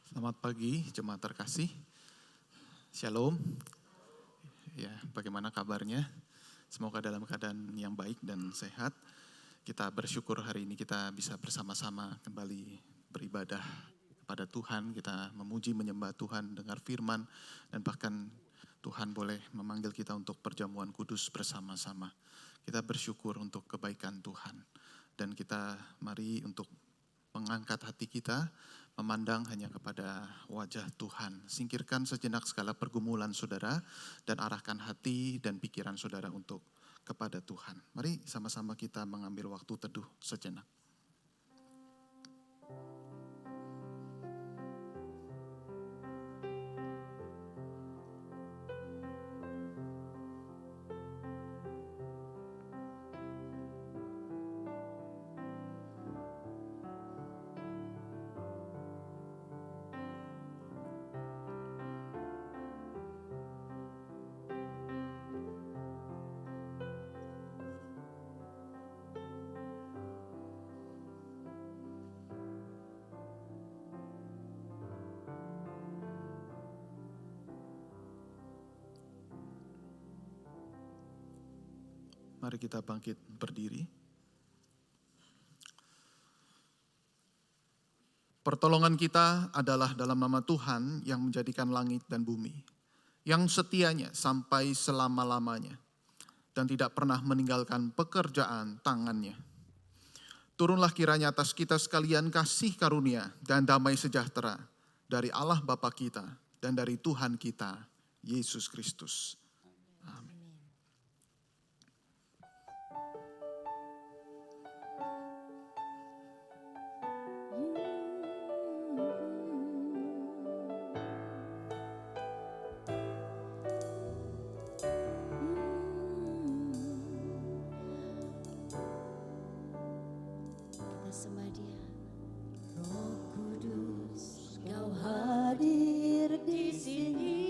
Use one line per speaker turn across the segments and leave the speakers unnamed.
Selamat pagi, jemaat terkasih. Shalom. Ya, bagaimana kabarnya? Semoga dalam keadaan yang baik dan sehat. Kita bersyukur hari ini kita bisa bersama-sama kembali beribadah kepada Tuhan. Kita memuji, menyembah Tuhan, dengar firman, dan bahkan Tuhan boleh memanggil kita untuk perjamuan kudus bersama-sama. Kita bersyukur untuk kebaikan Tuhan. Dan kita mari untuk mengangkat hati kita, memandang hanya kepada wajah Tuhan. Singkirkan sejenak segala pergumulan saudara dan arahkan hati dan pikiran saudara untuk kepada Tuhan. Mari sama-sama kita mengambil waktu teduh sejenak. Mari kita bangkit berdiri. Pertolongan kita adalah dalam nama Tuhan yang menjadikan langit dan bumi, yang setianya sampai selama-lamanya dan tidak pernah meninggalkan pekerjaan tangannya. Turunlah kiranya atas kita sekalian kasih karunia dan damai sejahtera dari Allah Bapa kita dan dari Tuhan kita, Yesus Kristus. Amin.
Sembah Dia. Roh Kudus, Kau hadir di sini.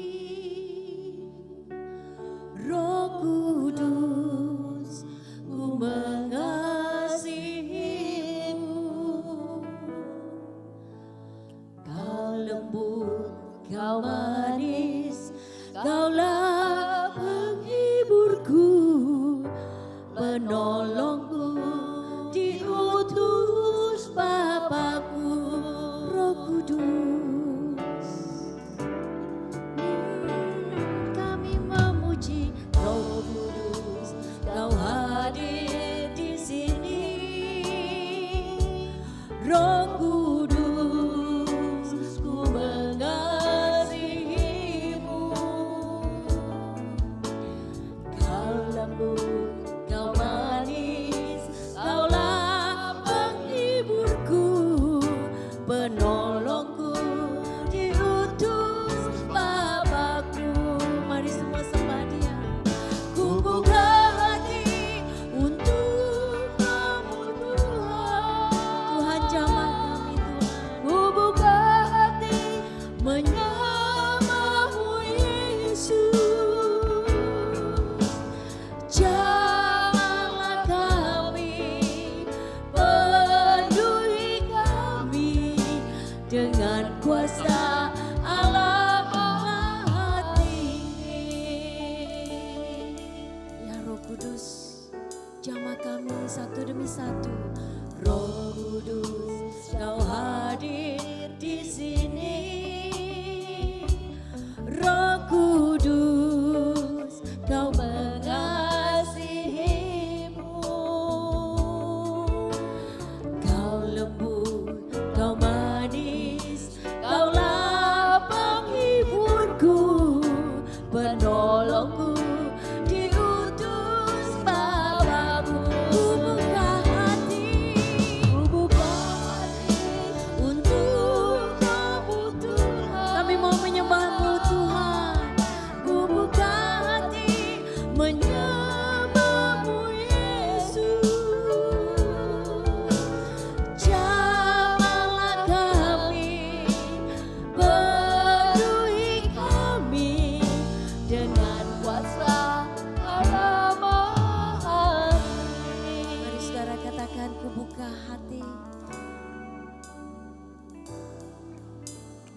Roh Kudus, ku mengasihimu. Kau lembut, Kau manis, Kaulah penghiburku, penolongku, diutus Bapakku. Roh Kudus, kami memuji. Roh Kudus, Kau hadir di sini. Roh Kudus, ku mengasihimu. Kau lembut, Kau manis, Kaulah penghiburku, penolongku, diutus Bapakku. Mari semua sembah Dia. Ku buka hati untuk Kamu Tuhan. Tuhan jamah kami Tuhan. Ku buka hati menyembah-Mu Yesus. Jamahlah kami, penuhi kami dengan kuasa Allah Maha Tinggi. Ya Roh Kudus, jamah kami satu demi satu. Roh Kudus, Kau hadir di sini. Roh Kudus, Kau mengasihimu. Kau lembut, Kau manis, Kaulah penghiburku, penolongku, diutus Bapakku. Ku buka hati untuk Kamu Tuhan. Kami mau menyembah-Mu Tuhan. Ku buka hati menyembah-Mu Yesus. Jamahlah kami, penuhi kami dengan kuasa Allah Maha Tinggi. Mari saudara katakan, ku buka hati.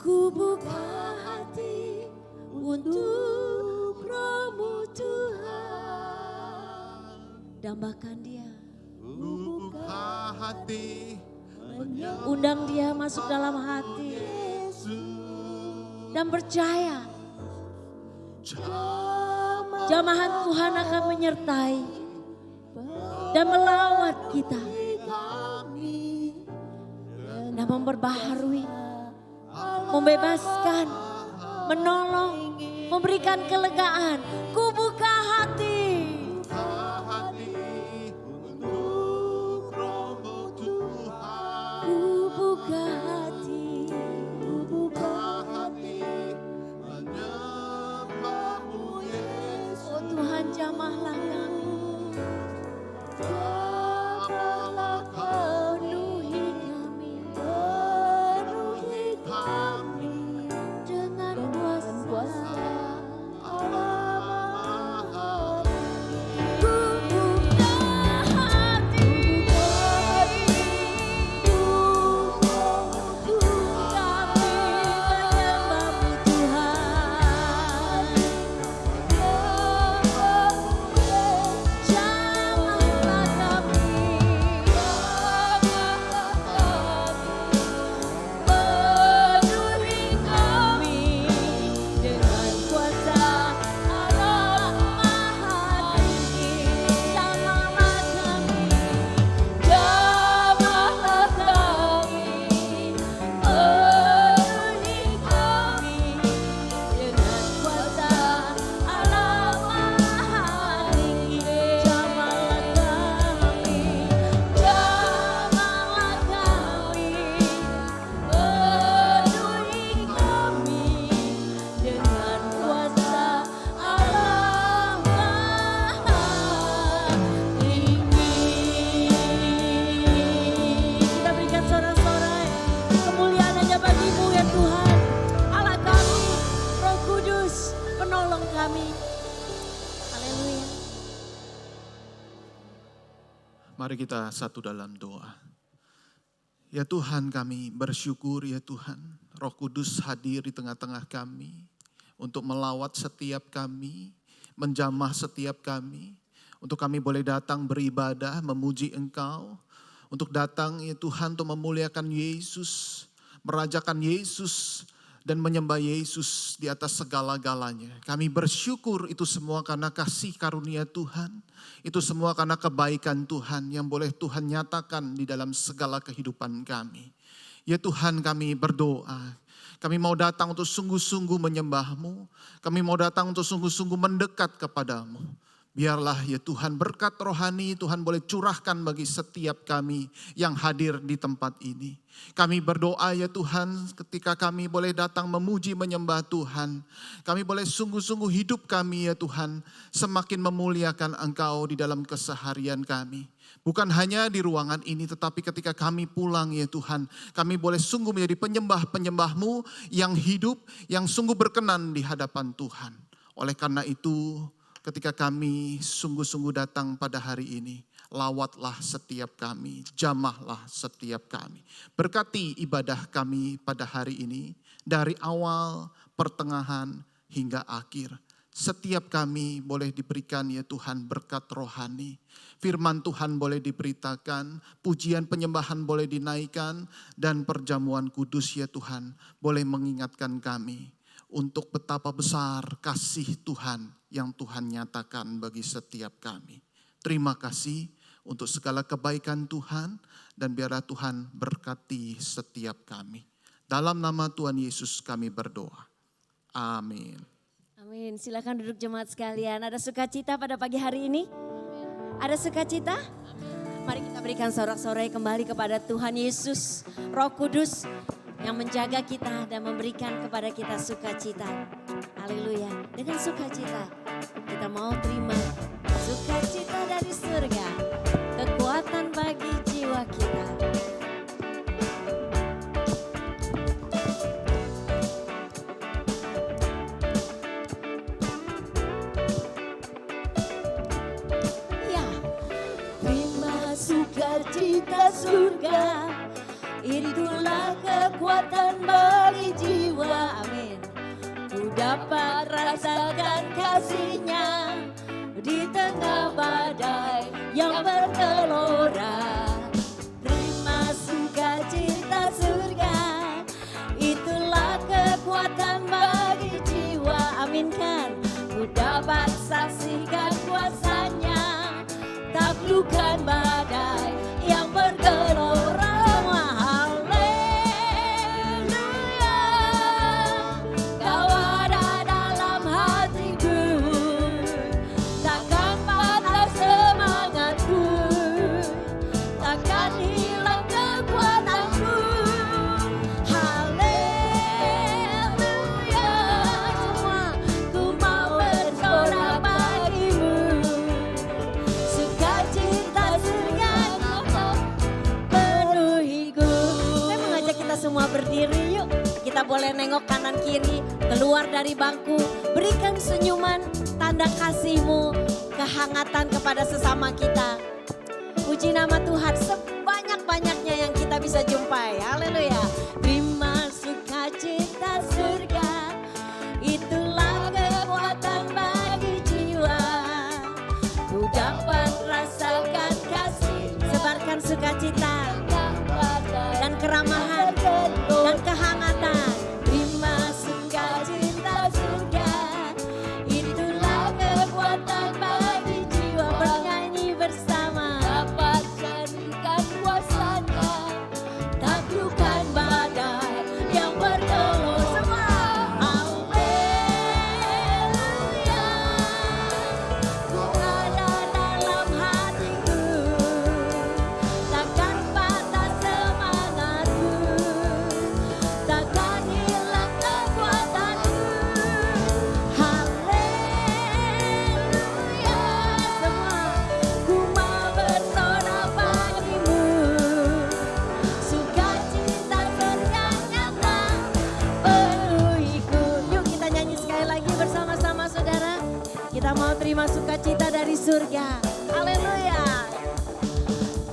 Ku buka hati untuk Roh-Mu Tuhan. Dambakan dia.
Ku buka hati.
Undang dia masuk dalam hati. Dan percaya. Jamahan Tuhan akan menyertai. Dan melawat kita. Dan memperbaharui. Membebaskan. Menolong. Memberikan kelegaan. Ku buka hati. Jamahlah kami, jamahlah penuhi kami dengan kuasa Allah. Ku buka hati, kami menyembah-Mu Tuhan.
Mari kita satu dalam doa. Ya Tuhan, kami bersyukur ya Tuhan, Roh Kudus hadir di tengah-tengah kami untuk melawat setiap kami, menjamah setiap kami, untuk kami boleh datang beribadah, memuji Engkau, untuk datang ya Tuhan untuk memuliakan Yesus, merajakan Yesus, dan menyembah Yesus di atas segala-galanya. Kami bersyukur itu semua karena kasih karunia Tuhan. Itu semua karena kebaikan Tuhan yang boleh Tuhan nyatakan di dalam segala kehidupan kami. Ya Tuhan, kami berdoa. Kami mau datang untuk sungguh-sungguh menyembah-Mu. Kami mau datang untuk sungguh-sungguh mendekat kepadamu. Biarlah ya Tuhan berkat rohani Tuhan boleh curahkan bagi setiap kami yang hadir di tempat ini. Kami berdoa ya Tuhan ketika kami boleh datang memuji menyembah Tuhan. Kami boleh sungguh-sungguh hidup kami ya Tuhan semakin memuliakan Engkau di dalam keseharian kami. Bukan hanya di ruangan ini tetapi ketika kami pulang ya Tuhan. Kami boleh sungguh menjadi penyembah-penyembah-Mu yang hidup, yang sungguh berkenan di hadapan Tuhan. Oleh karena itu ketika kami sungguh-sungguh datang pada hari ini, lawatlah setiap kami, jamahlah setiap kami. Berkati ibadah kami pada hari ini, dari awal, pertengahan, hingga akhir. Setiap kami boleh diberikan ya Tuhan berkat rohani. Firman Tuhan boleh diberitakan, pujian penyembahan boleh dinaikkan, dan perjamuan kudus ya Tuhan boleh mengingatkan kami untuk betapa besar kasih Tuhan yang Tuhan nyatakan bagi setiap kami. Terima kasih untuk segala kebaikan Tuhan dan biarlah Tuhan berkati setiap kami. Dalam nama Tuhan Yesus kami berdoa. Amin.
Amin. Silakan duduk jemaat sekalian. Ada sukacita pada pagi hari ini? Ada sukacita? Mari kita berikan sorak-sorai kembali kepada Tuhan Yesus, Roh Kudus yang menjaga kita dan memberikan kepada kita sukacita. Haleluya. Dengan sukacita kita mau terima sukacita dari surga, kekuatan bagi jiwa kita. Ya, terima sukacita surga. Itulah kekuatan bagi jiwa dapat rasakan kasih-Nya di tengah badai yang bergelora. Terima sukacita surga, itulah kekuatan bagi jiwa. Aminkan, ku dapat saksikan kuasa-Nya, taklukkan badai yang bergelora. Semua berdiri yuk, kita boleh nengok kanan kiri, keluar dari bangku, berikan senyuman, tanda kasih-Mu, kehangatan kepada sesama kita. Puji nama Tuhan sebanyak-banyaknya yang kita bisa jumpai, haleluya. Terima sukacita surga, itulah kekuatan bagi jiwa. Ku dapat rasakan kasih, sebarkan sukacita dan keramahan dan kehangatan. Terima sukacita surga, itulah kekuatan bagi jiwa. Bernyanyi bersama, dapat saksikan kuasa-Nya, taklukkan badai yang bergelora. Semua haleluya, ku ada dalam hatiku, takkan patah semangatku, takkan hilang kekuatanku. Haleluya, semua ku mau bersorak bagimu, sukacita surga nyata penuhiku. Yuk kita nyanyi sekali lagi bersama-sama saudara. Kita mau terima sukacita dari surga. Haleluya.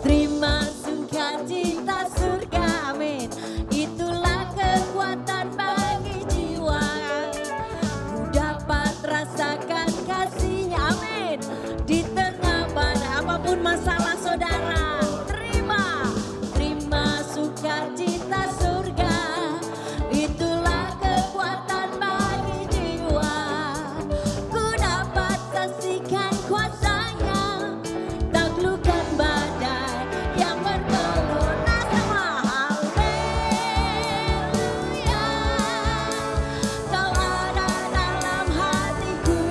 Terima sukacita surga, amin. Itulah kekuatan bagi jiwa. Ku dapat rasakan kasih-Nya, amin. Di tengah badai apapun masalah saudara, terima sukacita surga. Itulah kekuatan bagi jiwa. Ku dapat saksikan kuasa-Nya, taklukkan badai yang bergelora. Semua haleluya, Kau ada dalam hatiku,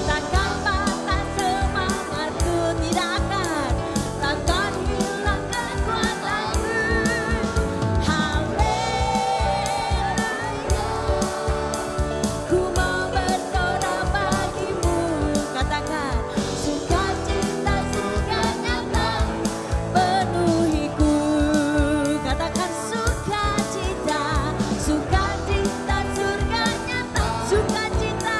takkan patah semangatku, takkan hilang kekuatanku. Haleluya, ku mau bersorak bagimu. Katakan, sukacita surga nyata penuhiku. Katakan sukacita surga nyata. Sukacita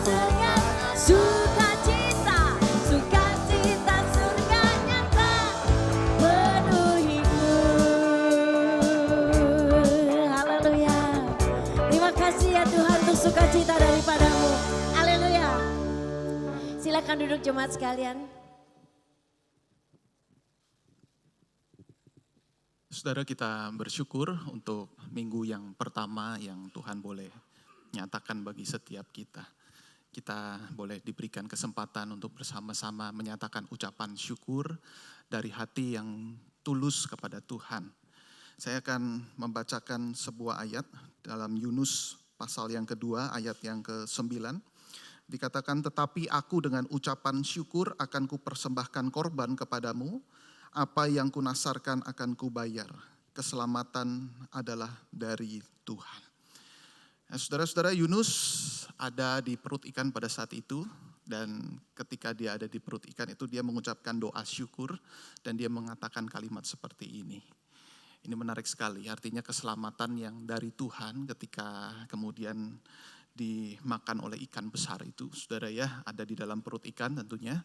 surga, sukacita surga nyata penuhiku. Haleluya. Terima kasih ya Tuhan untuk sukacita daripada-Mu. Haleluya. Silakan duduk jemaat sekalian.
Saudara, kita bersyukur untuk minggu yang pertama yang Tuhan boleh nyatakan bagi setiap kita. Kita boleh diberikan kesempatan untuk bersama-sama menyatakan ucapan syukur dari hati yang tulus kepada Tuhan. Saya akan membacakan sebuah ayat dalam Yunus pasal yang kedua, ayat yang ke-9. Dikatakan, tetapi aku dengan ucapan syukur akan kupersembahkan korban kepadamu, apa yang kunasarkan akan kubayar. Keselamatan adalah dari Tuhan. Nah, saudara-saudara, Yunus ada di perut ikan pada saat itu. Dan ketika dia ada di perut ikan itu dia mengucapkan doa syukur. Dan dia mengatakan kalimat seperti ini. Ini menarik sekali, artinya keselamatan yang dari Tuhan ketika kemudian dimakan oleh ikan besar itu. Saudara ya, ada di dalam perut ikan tentunya.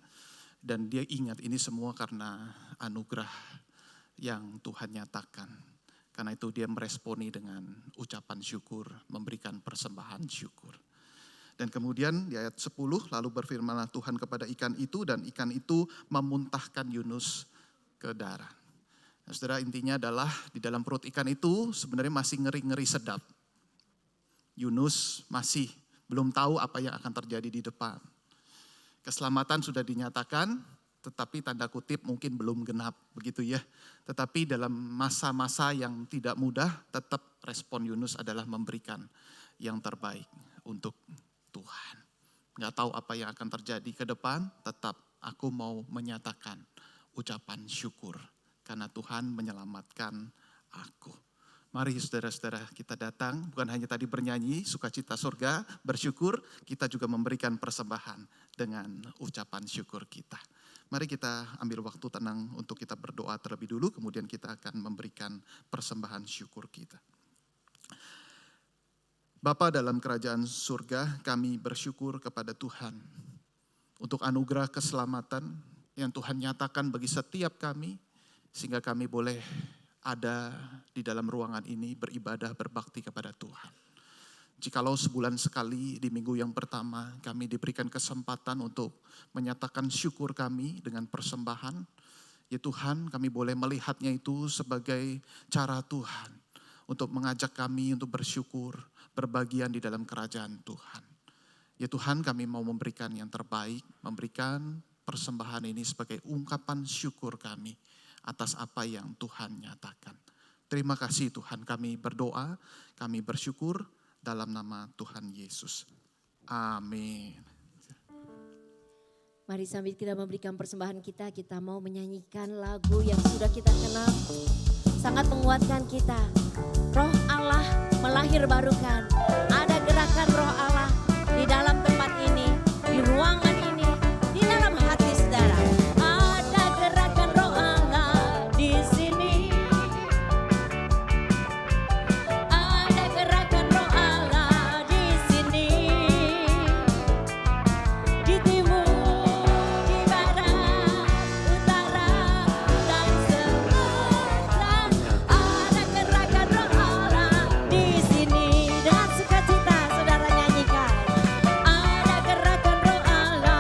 Dan dia ingat ini semua karena anugerah yang Tuhan nyatakan. Karena itu dia meresponi dengan ucapan syukur, memberikan persembahan syukur. Dan kemudian di ayat 10, lalu berfirmanlah Tuhan kepada ikan itu, dan ikan itu memuntahkan Yunus ke darat. Nah, saudara, intinya adalah di dalam perut ikan itu sebenarnya masih ngeri-ngeri sedap. Yunus masih belum tahu apa yang akan terjadi di depan. Keselamatan sudah dinyatakan, tetapi tanda kutip mungkin belum genap, begitu ya. Tetapi dalam masa-masa yang tidak mudah, tetap respon Yunus adalah memberikan yang terbaik untuk Tuhan. Nggak tahu apa yang akan terjadi ke depan, tetap aku mau menyatakan ucapan syukur. Karena Tuhan menyelamatkan aku. Mari saudara-saudara kita datang, bukan hanya tadi bernyanyi sukacita surga, bersyukur, kita juga memberikan persembahan dengan ucapan syukur kita. Mari kita ambil waktu tenang untuk kita berdoa terlebih dulu, kemudian kita akan memberikan persembahan syukur kita. Bapa dalam kerajaan surga, kami bersyukur kepada Tuhan untuk anugerah keselamatan yang Tuhan nyatakan bagi setiap kami, sehingga kami boleh ada di dalam ruangan ini beribadah berbakti kepada Tuhan. Jikalau sebulan sekali di minggu yang pertama kami diberikan kesempatan untuk menyatakan syukur kami dengan persembahan, ya Tuhan kami boleh melihatnya itu sebagai cara Tuhan untuk mengajak kami untuk bersyukur, berbagian di dalam kerajaan Tuhan. Ya Tuhan kami mau memberikan yang terbaik, memberikan persembahan ini sebagai ungkapan syukur kami atas apa yang Tuhan nyatakan. Terima kasih Tuhan, kami berdoa, kami bersyukur dalam nama Tuhan Yesus. Amin.
Mari sambil kita memberikan persembahan kita mau menyanyikan lagu yang sudah kita kenal. Sangat menguatkan kita. Roh Allah melahirbarukan. Ada gerakan Roh Allah di dalam tempat ini, di ruangan ini, di dalam hati saudara. Ada gerakan Roh Allah di sini. Ada gerakan Roh Allah di sini. Di timur, di barat, utara, dan selatan. Ada gerakan Roh Allah di sini. Dengan sukacita saudara nyanyikan. Ada gerakan Roh Allah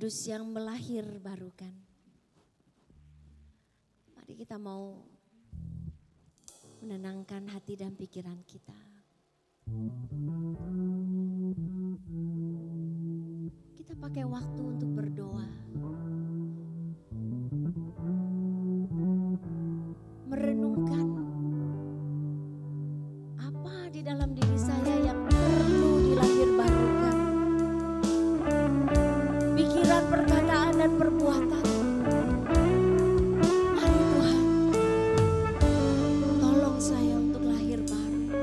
Kudus yang melahir barukan. Mari kita mau menenangkan hati dan pikiran kita. Kita pakai waktu untuk berdoa. Merenungkan apa di dalam diri saya yang perlu dilahir barukan. Pikiran, perkataan, dan perbuatan. Mari Tuhan, tolong saya untuk lahir baru.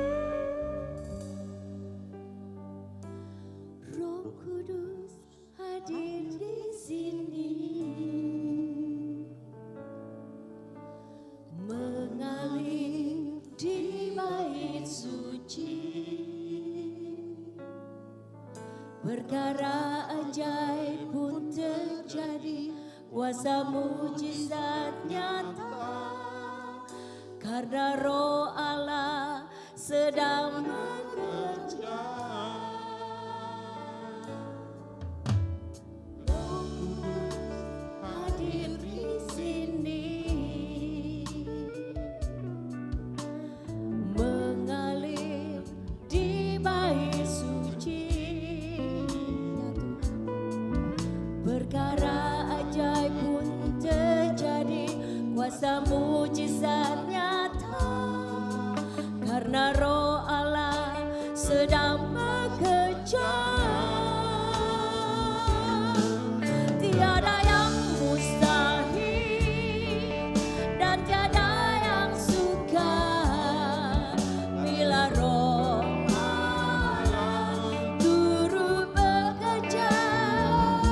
Roh Kudus hadir di sini, mengalir di bait suci. Perkara ajaib pun terjadi, kuasa mujizat nyata. Karena Roh Allah sedang bekerja. Roh Kudus hadir di sini, mengalir di bait suci. Perkara ajaib pun terjadi, kuasa mujizat nyata. Karena Roh Allah sedang bekerja. Tiada yang mustahil dan tiada yang sukar bila Roh Allah turut bekerja.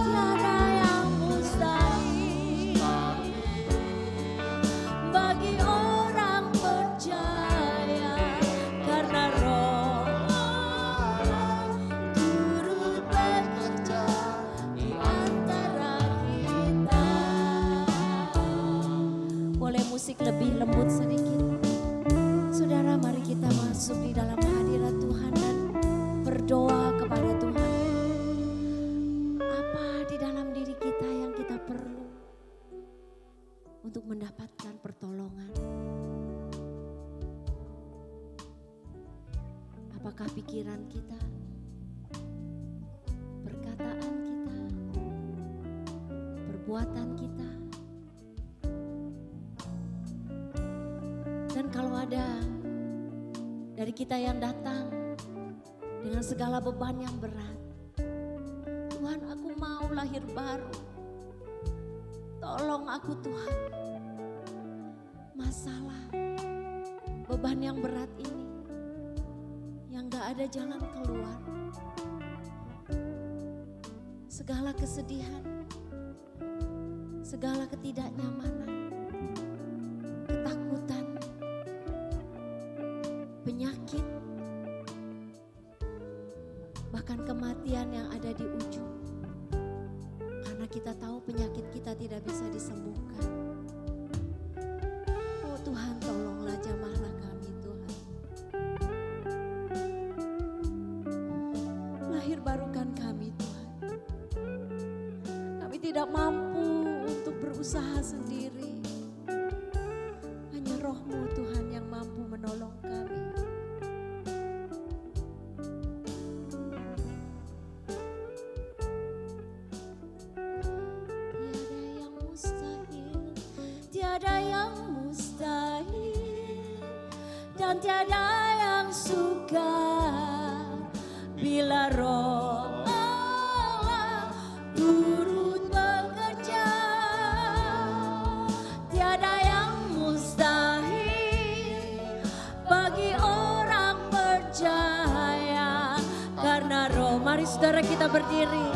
Tiada yang mustahil bagi orang percaya, karena Roh Allah turut bekerja di antara kita. Boleh musik lebih lembut sedikit? Saudara, mari kita masuk di dalam hadirat Tuhan dan berdoa kepada Tuhan. Apa di dalam diri kita yang kita perlu untuk mendapatkan pertolongan? Apakah pikiran kita, perkataan kita, perbuatan kita? Dan kalau ada dari kita yang datang dengan segala beban yang berat, Tuhan, aku mau lahir baru. Tolong aku Tuhan. Masalah, beban yang berat ini, yang gak ada jalan keluar. Segala kesedihan, segala ketidaknyamanan, ketakutan, penyakit, bahkan kematian yang ada di ujung. Karena kita tahu penyakit kita tidak bisa disembuhkan. Oh Tuhan, tolonglah jamahlah kami Tuhan. Lahir barukan kami Tuhan. Kami tidak mampu untuk berusaha sendiri. Hanya Roh-Mu Tuhan yang mampu menolong kami. Tiada yang mustahil dan tiada yang sukar bila Roh Allah turut bekerja. Tiada yang mustahil bagi orang percaya, karena Roh. Mari saudara kita berdiri.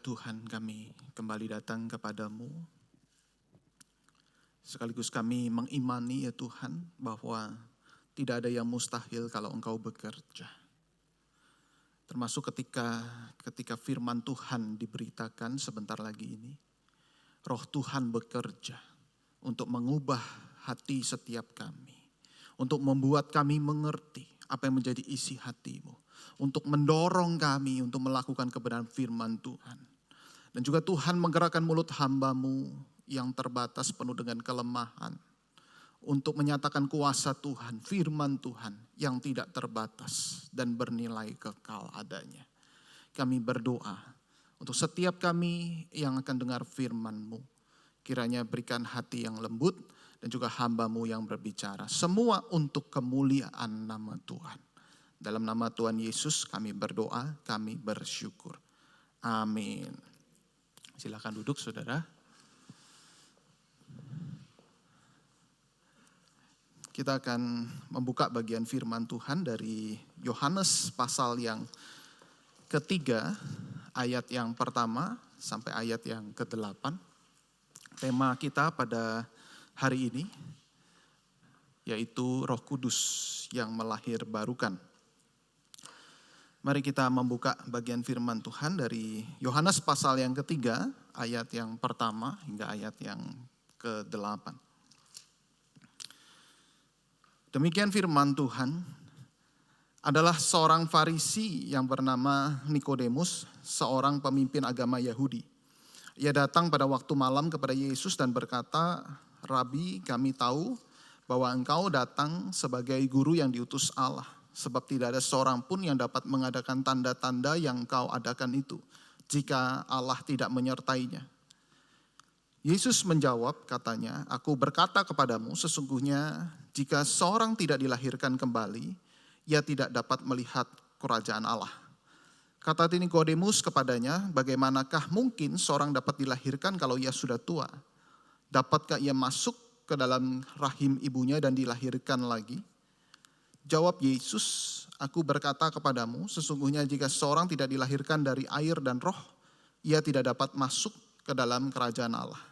Tuhan, kami kembali datang kepadamu. Sekaligus kami mengimani ya Tuhan bahwa tidak ada yang mustahil kalau Engkau bekerja. Termasuk ketika firman Tuhan diberitakan sebentar lagi ini. Roh Tuhan bekerja untuk mengubah hati setiap kami. Untuk membuat kami mengerti apa yang menjadi isi hati-Mu. Untuk mendorong kami untuk melakukan kebenaran firman Tuhan. Dan juga Tuhan menggerakkan mulut hamba-Mu yang terbatas penuh dengan kelemahan. Untuk menyatakan kuasa Tuhan, firman Tuhan yang tidak terbatas dan bernilai kekal adanya. Kami berdoa untuk setiap kami yang akan dengar firman-Mu. Kiranya berikan hati yang lembut dan juga hamba-Mu yang berbicara. Semua untuk kemuliaan nama Tuhan. Dalam nama Tuhan Yesus kami berdoa, kami bersyukur. Amin. Silakan duduk saudara. Kita akan membuka bagian firman Tuhan dari Yohanes pasal yang ketiga, ayat yang pertama sampai ayat yang ke-8. Tema kita pada hari ini yaitu Roh Kudus yang melahirbarukan. Mari kita membuka bagian firman Tuhan dari Yohanes pasal yang ketiga, ayat yang pertama hingga ayat yang ke-8. Demikian firman Tuhan, adalah seorang Farisi yang bernama Nikodemus, seorang pemimpin agama Yahudi. Ia datang pada waktu malam kepada Yesus dan berkata, "Rabi, kami tahu bahwa engkau datang sebagai guru yang diutus Allah. Sebab tidak ada seorang pun yang dapat mengadakan tanda-tanda yang kau adakan itu, jika Allah tidak menyertainya." Yesus menjawab, katanya, "Aku berkata kepadamu, sesungguhnya jika seorang tidak dilahirkan kembali, ia tidak dapat melihat kerajaan Allah." Kata Nikodemus kepadanya, "Bagaimanakah mungkin seorang dapat dilahirkan kalau ia sudah tua? Dapatkah ia masuk ke dalam rahim ibunya dan dilahirkan lagi?" Jawab Yesus, "Aku berkata kepadamu, sesungguhnya jika seorang tidak dilahirkan dari air dan roh, ia tidak dapat masuk ke dalam kerajaan Allah.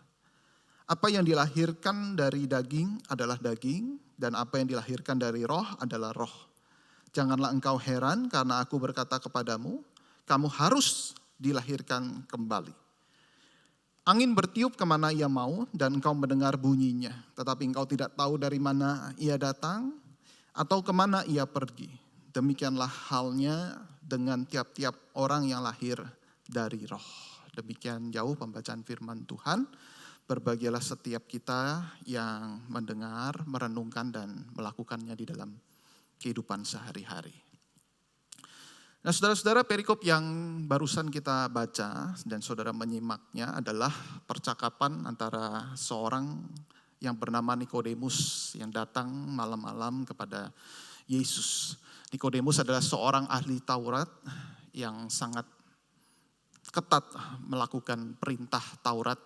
Apa yang dilahirkan dari daging adalah daging, dan apa yang dilahirkan dari roh adalah roh. Janganlah engkau heran karena aku berkata kepadamu, kamu harus dilahirkan kembali. Angin bertiup kemana ia mau, dan engkau mendengar bunyinya, tetapi engkau tidak tahu dari mana ia datang, atau kemana ia pergi. Demikianlah halnya dengan tiap-tiap orang yang lahir dari roh." Demikian jauh pembacaan firman Tuhan. Berbahagialah setiap kita yang mendengar, merenungkan dan melakukannya di dalam kehidupan sehari-hari. Nah saudara-saudara, perikop yang barusan kita baca dan saudara menyimaknya adalah percakapan antara seorang yang bernama Nikodemus yang datang malam-malam kepada Yesus. Nikodemus adalah seorang ahli Taurat yang sangat ketat melakukan perintah Taurat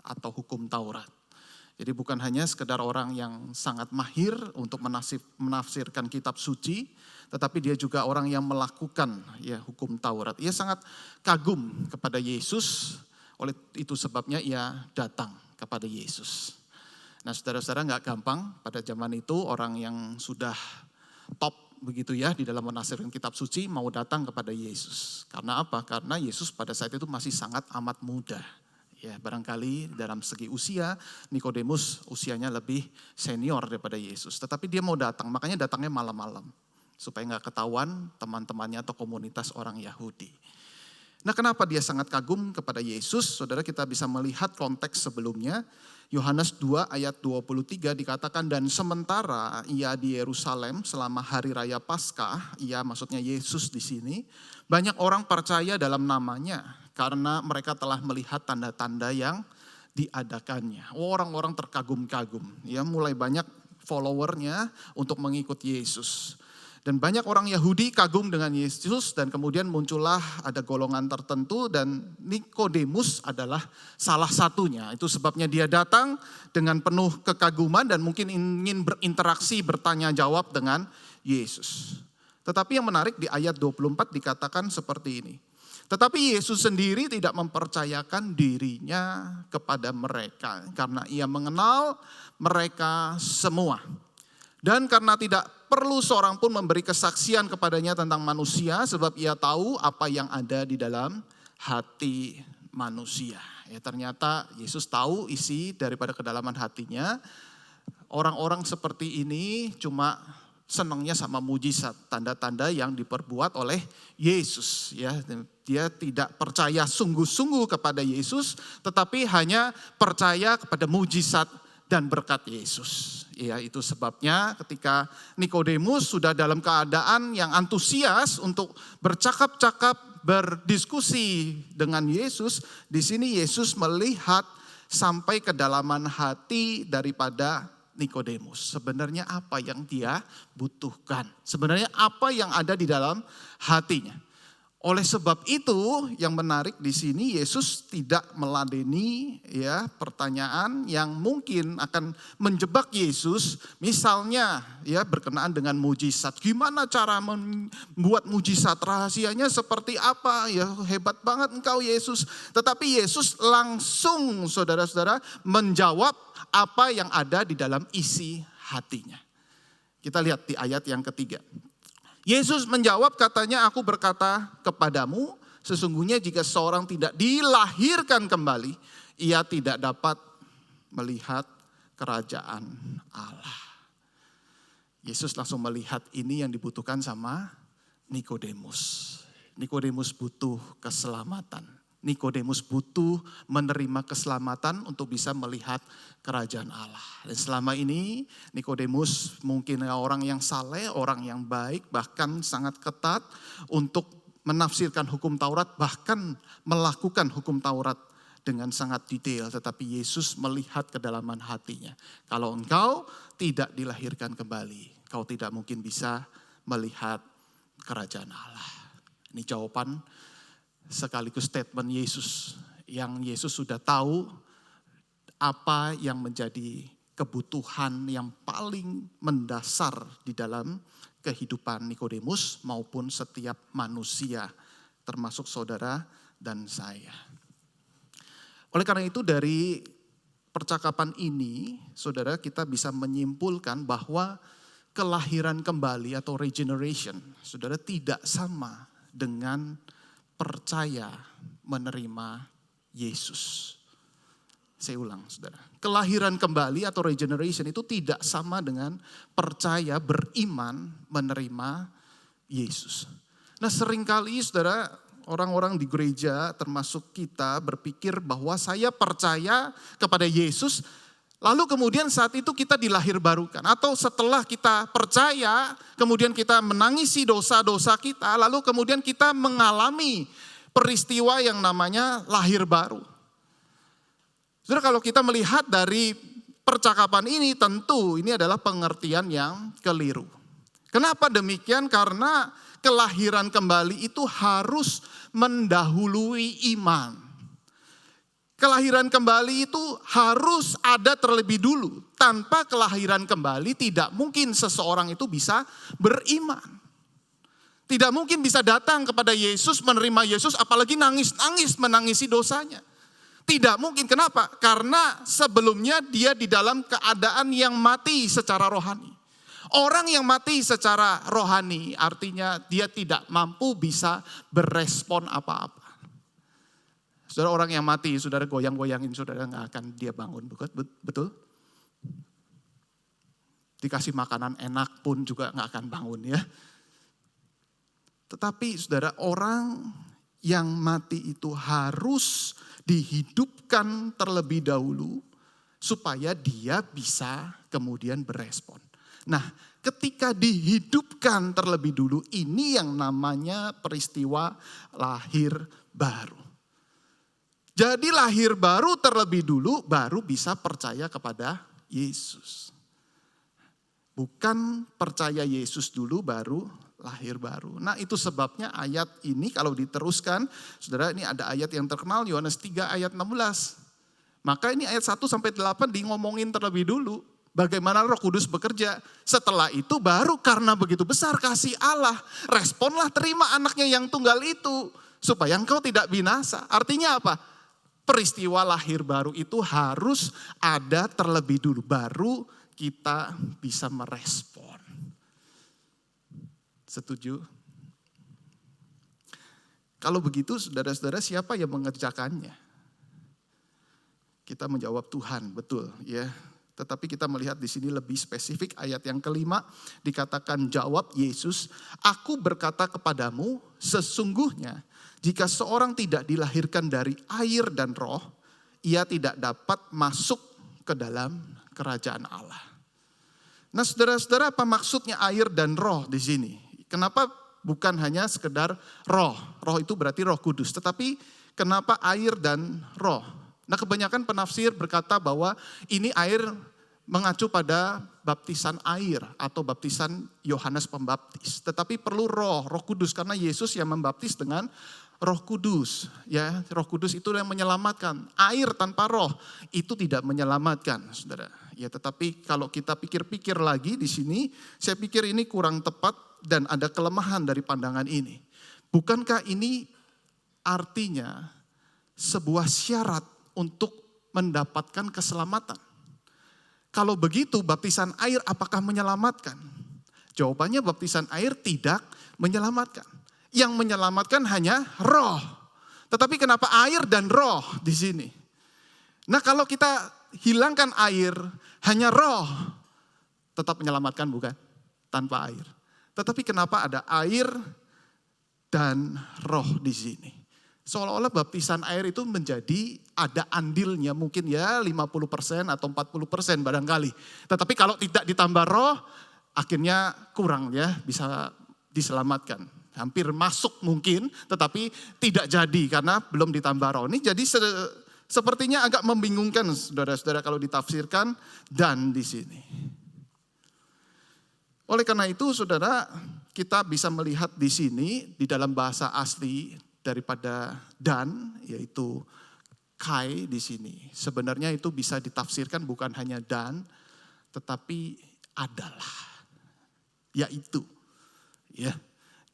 atau hukum Taurat. Jadi bukan hanya sekedar orang yang sangat mahir untuk menafsirkan kitab suci, tetapi dia juga orang yang melakukan ya hukum Taurat. Ia sangat kagum kepada Yesus, oleh itu sebabnya ia datang kepada Yesus. Nah saudara-saudara, gak gampang pada zaman itu orang yang sudah top begitu ya di dalam menafsirkan kitab suci mau datang kepada Yesus. Karena apa? Karena Yesus pada saat itu masih sangat amat muda. Ya barangkali dalam segi usia Nikodemus usianya lebih senior daripada Yesus. Tetapi dia mau datang, makanya datangnya malam-malam. Supaya gak ketahuan teman-temannya atau komunitas orang Yahudi. Nah kenapa dia sangat kagum kepada Yesus? Saudara, kita bisa melihat konteks sebelumnya. Yohanes 2 ayat 23 dikatakan, "Dan sementara ia di Yerusalem selama hari raya Paskah," ia maksudnya Yesus di sini, "banyak orang percaya dalam namanya karena mereka telah melihat tanda-tanda yang diadakannya." Orang-orang terkagum-kagum, ya mulai banyak followernya untuk mengikut Yesus. Dan banyak orang Yahudi kagum dengan Yesus dan kemudian muncullah ada golongan tertentu dan Nikodemus adalah salah satunya. Itu sebabnya dia datang dengan penuh kekaguman dan mungkin ingin berinteraksi, bertanya jawab dengan Yesus. Tetapi yang menarik di ayat 24 dikatakan seperti ini. Tetapi Yesus sendiri tidak mempercayakan dirinya kepada mereka karena ia mengenal mereka semua. Dan karena tidak perlu seorang pun memberi kesaksian kepadanya tentang manusia sebab ia tahu apa yang ada di dalam hati manusia. Ya, ternyata Yesus tahu isi daripada kedalaman hatinya. Orang-orang seperti ini cuma senangnya sama mujizat, tanda-tanda yang diperbuat oleh Yesus. Ya, dia tidak percaya sungguh-sungguh kepada Yesus, tetapi hanya percaya kepada mujizat dan berkat Yesus. Ya, itu sebabnya ketika Nikodemus sudah dalam keadaan yang antusias untuk bercakap-cakap, berdiskusi dengan Yesus, di sini Yesus melihat sampai kedalaman hati daripada Nikodemus. Sebenarnya apa yang dia butuhkan? Sebenarnya apa yang ada di dalam hatinya? Oleh sebab itu yang menarik di sini Yesus tidak meladeni ya pertanyaan yang mungkin akan menjebak Yesus, misalnya ya berkenaan dengan mujizat. Gimana cara membuat mujizat, rahasianya seperti apa? Ya hebat banget engkau Yesus. Tetapi Yesus langsung saudara-saudara menjawab apa yang ada di dalam isi hatinya. Kita lihat di ayat yang ketiga. Yesus menjawab katanya, aku berkata kepadamu, sesungguhnya jika seorang tidak dilahirkan kembali, ia tidak dapat melihat kerajaan Allah. Yesus langsung melihat ini yang dibutuhkan sama Nikodemus. Nikodemus butuh keselamatan. Nikodemus butuh menerima keselamatan untuk bisa melihat kerajaan Allah. Dan selama ini Nikodemus mungkin orang yang saleh, orang yang baik, bahkan sangat ketat untuk menafsirkan hukum Taurat, bahkan melakukan hukum Taurat dengan sangat detail. Tetapi Yesus melihat kedalaman hatinya. Kalau engkau tidak dilahirkan kembali, kau tidak mungkin bisa melihat kerajaan Allah. Ini jawaban sekaligus statement Yesus yang Yesus sudah tahu apa yang menjadi kebutuhan yang paling mendasar di dalam kehidupan Nikodemus maupun setiap manusia termasuk saudara dan saya. Oleh karena itu dari percakapan ini saudara kita bisa menyimpulkan bahwa kelahiran kembali atau regeneration saudara tidak sama dengan percaya menerima Yesus. Saya ulang saudara. Kelahiran kembali atau regeneration itu tidak sama dengan percaya beriman menerima Yesus. Nah seringkali saudara orang-orang di gereja termasuk kita berpikir bahwa saya percaya kepada Yesus. Lalu kemudian saat itu kita dilahirbarukan. Atau setelah kita percaya, kemudian kita menangisi dosa-dosa kita. Lalu kemudian kita mengalami peristiwa yang namanya lahir baru. Saudara kalau kita melihat dari percakapan ini tentu ini adalah pengertian yang keliru. Kenapa demikian? Karena kelahiran kembali itu harus mendahului iman. Kelahiran kembali itu harus ada terlebih dulu. Tanpa kelahiran kembali tidak mungkin seseorang itu bisa beriman. Tidak mungkin bisa datang kepada Yesus, menerima Yesus, apalagi nangis-nangis menangisi dosanya. Tidak mungkin, kenapa? Karena sebelumnya dia di dalam keadaan yang mati secara rohani. Orang yang mati secara rohani artinya dia tidak mampu bisa berespon apa-apa. Saudara orang yang mati, saudara goyang-goyangin, saudara gak akan dia bangun, betul? Dikasih makanan enak pun juga gak akan bangun ya. Tetapi saudara orang yang mati itu harus dihidupkan terlebih dahulu supaya dia bisa kemudian berespon. Nah ketika dihidupkan terlebih dulu ini yang namanya peristiwa lahir baru. Jadi lahir baru terlebih dulu baru bisa percaya kepada Yesus. Bukan percaya Yesus dulu baru lahir baru. Nah itu sebabnya ayat ini kalau diteruskan, saudara ini ada ayat yang terkenal Yohanes 3 ayat 16. Maka ini ayat 1 sampai 8 di ngomongin terlebih dulu. Bagaimana Roh Kudus bekerja. Setelah itu baru karena begitu besar kasih Allah. Responlah terima anaknya yang tunggal itu. supaya engkau tidak binasa. Artinya apa? Peristiwa lahir baru itu harus ada terlebih dulu, baru kita bisa merespon. Setuju? Kalau begitu saudara-saudara, siapa yang mengerjakannya? Kita menjawab Tuhan, betul ya. Tetapi kita melihat di sini lebih spesifik, ayat yang kelima dikatakan, jawab Yesus, aku berkata kepadamu, sesungguhnya jika seorang tidak dilahirkan dari air dan roh, ia tidak dapat masuk ke dalam kerajaan Allah. Nah saudara-saudara, apa maksudnya air dan roh di sini? Kenapa bukan hanya sekedar roh? Roh itu berarti Roh Kudus, tetapi kenapa air dan roh? Nah kebanyakan penafsir berkata bahwa ini air mengacu pada baptisan air atau baptisan Yohanes Pembaptis. Tetapi perlu Roh Kudus karena Yesus yang membaptis dengan Roh Kudus. Ya, Roh Kudus itu yang menyelamatkan. Air tanpa roh itu tidak menyelamatkan, saudara. Ya, tetapi kalau kita pikir-pikir lagi di sini, saya pikir ini kurang tepat dan ada kelemahan dari pandangan ini. Bukankah ini artinya sebuah syarat untuk mendapatkan keselamatan? Kalau begitu baptisan air apakah menyelamatkan? Jawabannya baptisan air tidak menyelamatkan. Yang menyelamatkan hanya roh. Tetapi kenapa air dan roh di sini? Nah kalau kita hilangkan air, hanya roh, tetap menyelamatkan bukan? Tanpa air. Tetapi kenapa ada air dan roh di sini? Seolah-olah baptisan air itu menjadi ada andilnya mungkin ya 50% atau 40% barangkali. Tetapi kalau tidak ditambah roh, akhirnya kurang ya, bisa diselamatkan. Hampir masuk mungkin, tetapi tidak jadi karena belum ditambah roh. Ini jadi sepertinya agak membingungkan saudara-saudara kalau ditafsirkan dan di sini. Oleh karena itu saudara, kita bisa melihat di sini di dalam bahasa asli daripada dan, yaitu kai di sini. Sebenarnya itu bisa ditafsirkan bukan hanya dan, tetapi adalah, yaitu. Ya,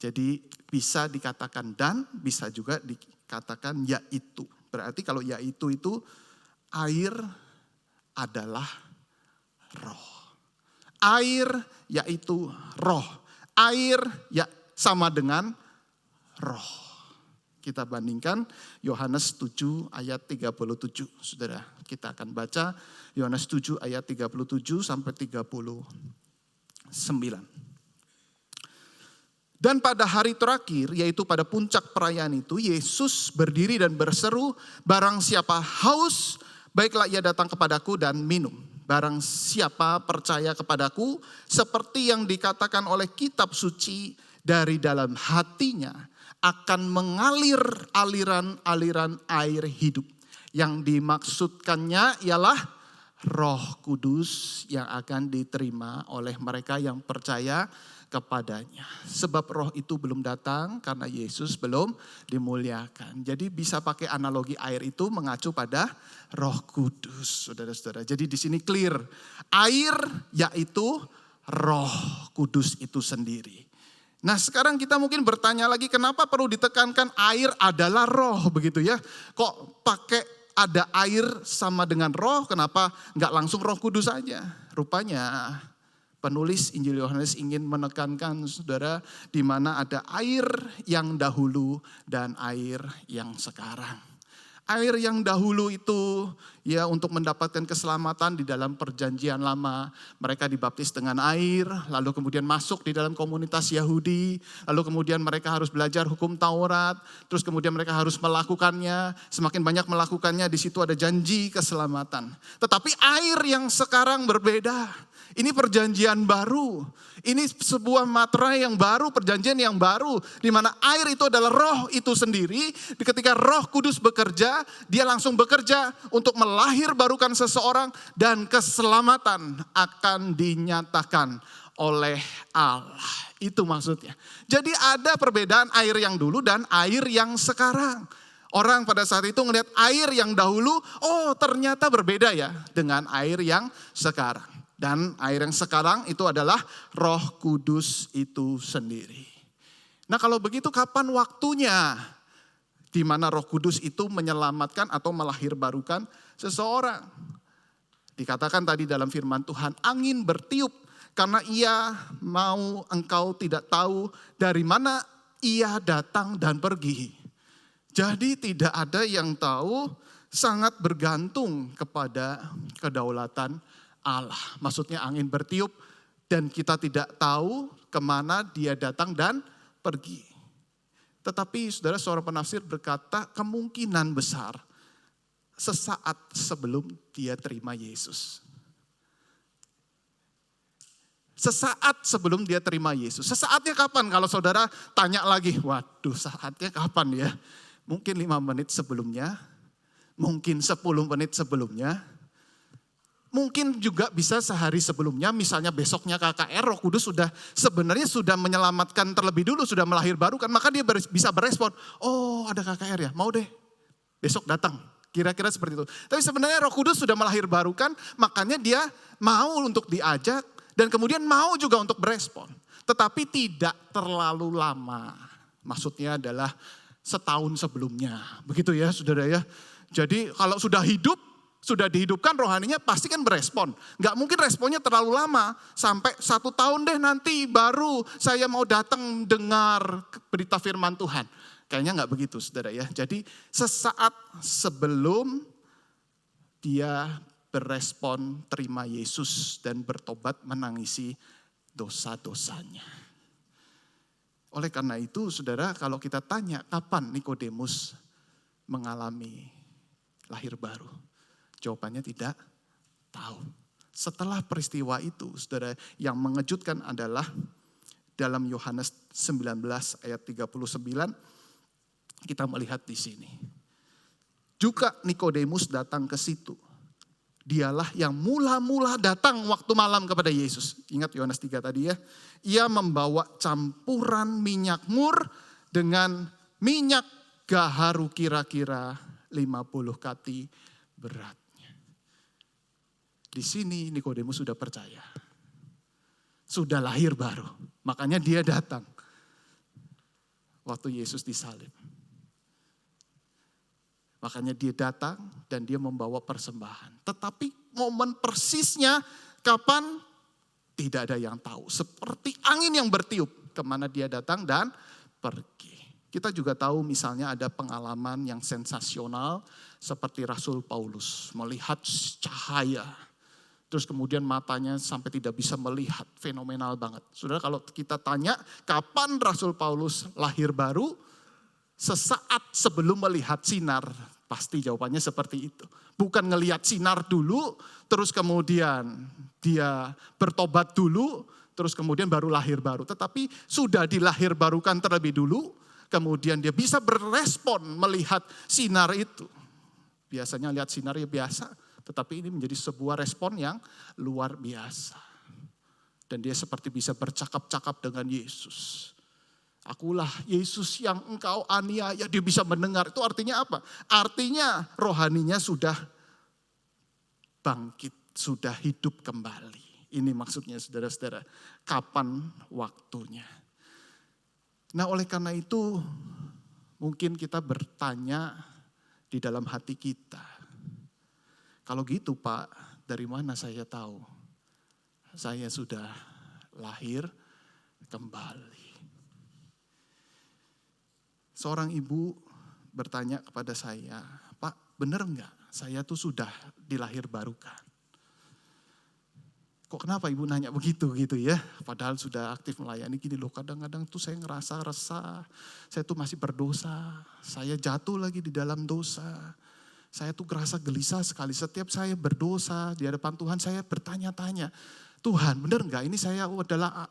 jadi bisa dikatakan dan, bisa juga dikatakan yaitu. Berarti kalau yaitu itu air adalah roh. Air yaitu roh. Air ya sama dengan roh. Kita bandingkan Yohanes 7 ayat 37. Saudara, kita akan baca Yohanes 7 ayat 37 sampai 39. Dan pada hari terakhir, yaitu pada puncak perayaan itu, Yesus berdiri dan berseru, barang siapa haus, baiklah ia datang kepadaku dan minum. Barang siapa percaya kepadaku, seperti yang dikatakan oleh kitab suci, dari dalam hatinya akan mengalir aliran-aliran air hidup. Yang dimaksudkannya ialah Roh Kudus yang akan diterima oleh mereka yang percaya kepadanya. Sebab roh itu belum datang karena Yesus belum dimuliakan. Jadi bisa pakai analogi air itu mengacu pada Roh Kudus, saudara-saudara. Jadi di sini clear, air yaitu Roh Kudus itu sendiri. Nah sekarang kita mungkin bertanya lagi, kenapa perlu ditekankan air adalah roh begitu ya? Kok pakai ada air sama dengan roh, kenapa nggak langsung Roh Kudus saja? Rupanya penulis Injil Yohanes ingin menekankan saudara, di mana ada air yang dahulu dan air yang sekarang. Air yang dahulu itu ya untuk mendapatkan keselamatan di dalam perjanjian lama. Mereka dibaptis dengan air, lalu kemudian masuk di dalam komunitas Yahudi. Lalu kemudian mereka harus belajar hukum Taurat. Terus kemudian mereka harus melakukannya. Semakin banyak melakukannya, di situ ada janji keselamatan. Tetapi air yang sekarang berbeda. Ini perjanjian baru. Ini sebuah materai yang baru, perjanjian yang baru. Di mana air itu adalah roh itu sendiri. Ketika Roh Kudus bekerja, dia langsung bekerja untuk melahirbarukan seseorang. Dan keselamatan akan dinyatakan oleh Allah. Itu maksudnya. Jadi ada perbedaan air yang dulu dan air yang sekarang. Orang pada saat itu ngelihat air yang dahulu, oh ternyata berbeda ya dengan air yang sekarang. Dan air yang sekarang itu adalah Roh Kudus itu sendiri. Nah kalau begitu kapan waktunya di mana Roh Kudus itu menyelamatkan atau melahirbarukan seseorang. Dikatakan tadi dalam firman Tuhan, angin bertiup karena ia mau engkau tidak tahu dari mana ia datang dan pergi. Jadi tidak ada yang tahu, sangat bergantung kepada kedaulatan Allah. Maksudnya angin bertiup dan kita tidak tahu kemana dia datang dan pergi. Tetapi saudara, seorang penafsir berkata kemungkinan besar sesaat sebelum dia terima Yesus. Sesaat sebelum dia terima Yesus. Sesaatnya kapan? Kalau saudara tanya lagi, waduh saatnya kapan ya? Mungkin 5 menit sebelumnya, mungkin 10 menit sebelumnya, mungkin juga bisa sehari sebelumnya, misalnya besoknya KKR, Roh Kudus sebenarnya sudah menyelamatkan terlebih dulu, sudah melahirbarukan, maka dia bisa berespon, oh ada KKR ya, mau deh, besok datang. Kira-kira seperti itu. Tapi sebenarnya Roh Kudus sudah melahirbarukan, makanya dia mau untuk diajak, dan kemudian mau juga untuk berespon. Tetapi tidak terlalu lama, maksudnya adalah setahun sebelumnya. Begitu ya saudara ya. Jadi kalau sudah hidup, sudah dihidupkan rohaninya pasti kan berespon. Gak mungkin responnya terlalu lama. Sampai 1 tahun deh nanti baru saya mau datang dengar berita firman Tuhan. Kayaknya gak begitu saudara ya. Jadi sesaat sebelum dia berespon terima Yesus dan bertobat menangisi dosa-dosanya. Oleh karena itu saudara, kalau kita tanya kapan Nikodemus mengalami lahir baru? Jawabannya tidak tahu. Setelah peristiwa itu, saudara, yang mengejutkan adalah dalam Yohanes 19 ayat 39, kita melihat di sini. Juga Nikodemus datang ke situ. Dialah yang mula-mula datang waktu malam kepada Yesus. Ingat Yohanes 3 tadi ya. Ia membawa campuran minyak mur dengan minyak gaharu kira-kira 50 kati berat. Di sini Nikodemus sudah percaya. Sudah lahir baru. Makanya dia datang. Waktu Yesus disalib. Makanya dia datang dan dia membawa persembahan. Tetapi momen persisnya kapan? Tidak ada yang tahu. Seperti angin yang bertiup. Kemana dia datang dan pergi. Kita juga tahu misalnya ada pengalaman yang sensasional. Seperti Rasul Paulus. Melihat cahaya. Terus kemudian matanya sampai tidak bisa melihat, fenomenal banget. Saudara, kalau kita tanya kapan Rasul Paulus lahir baru, sesaat sebelum melihat sinar, pasti jawabannya seperti itu. Bukan ngelihat sinar dulu, terus kemudian dia bertobat dulu, terus kemudian baru lahir baru. Tetapi sudah dilahirbarukan terlebih dulu, kemudian dia bisa berespon melihat sinar itu. Biasanya lihat sinar ya biasa. Tetapi ini menjadi sebuah respon yang luar biasa. Dan dia seperti bisa bercakap-cakap dengan Yesus. Akulah Yesus yang engkau aniaya, dia bisa mendengar. Itu artinya apa? Artinya rohaninya sudah bangkit, sudah hidup kembali. Ini maksudnya saudara-saudara, kapan waktunya. Nah oleh karena itu mungkin kita bertanya di dalam hati kita. Kalau gitu Pak, dari mana saya tahu saya sudah lahir kembali? Seorang ibu bertanya kepada saya, Pak benar enggak saya tuh sudah dilahirbarukan? Kok kenapa ibu nanya begitu gitu ya? Padahal sudah aktif melayani gini loh, kadang-kadang tuh saya ngerasa resah, saya tuh masih berdosa, saya jatuh lagi di dalam dosa. Saya tuh ngerasa gelisah sekali. Setiap saya berdosa di hadapan Tuhan, saya bertanya-tanya. Tuhan, benar enggak ini saya adalah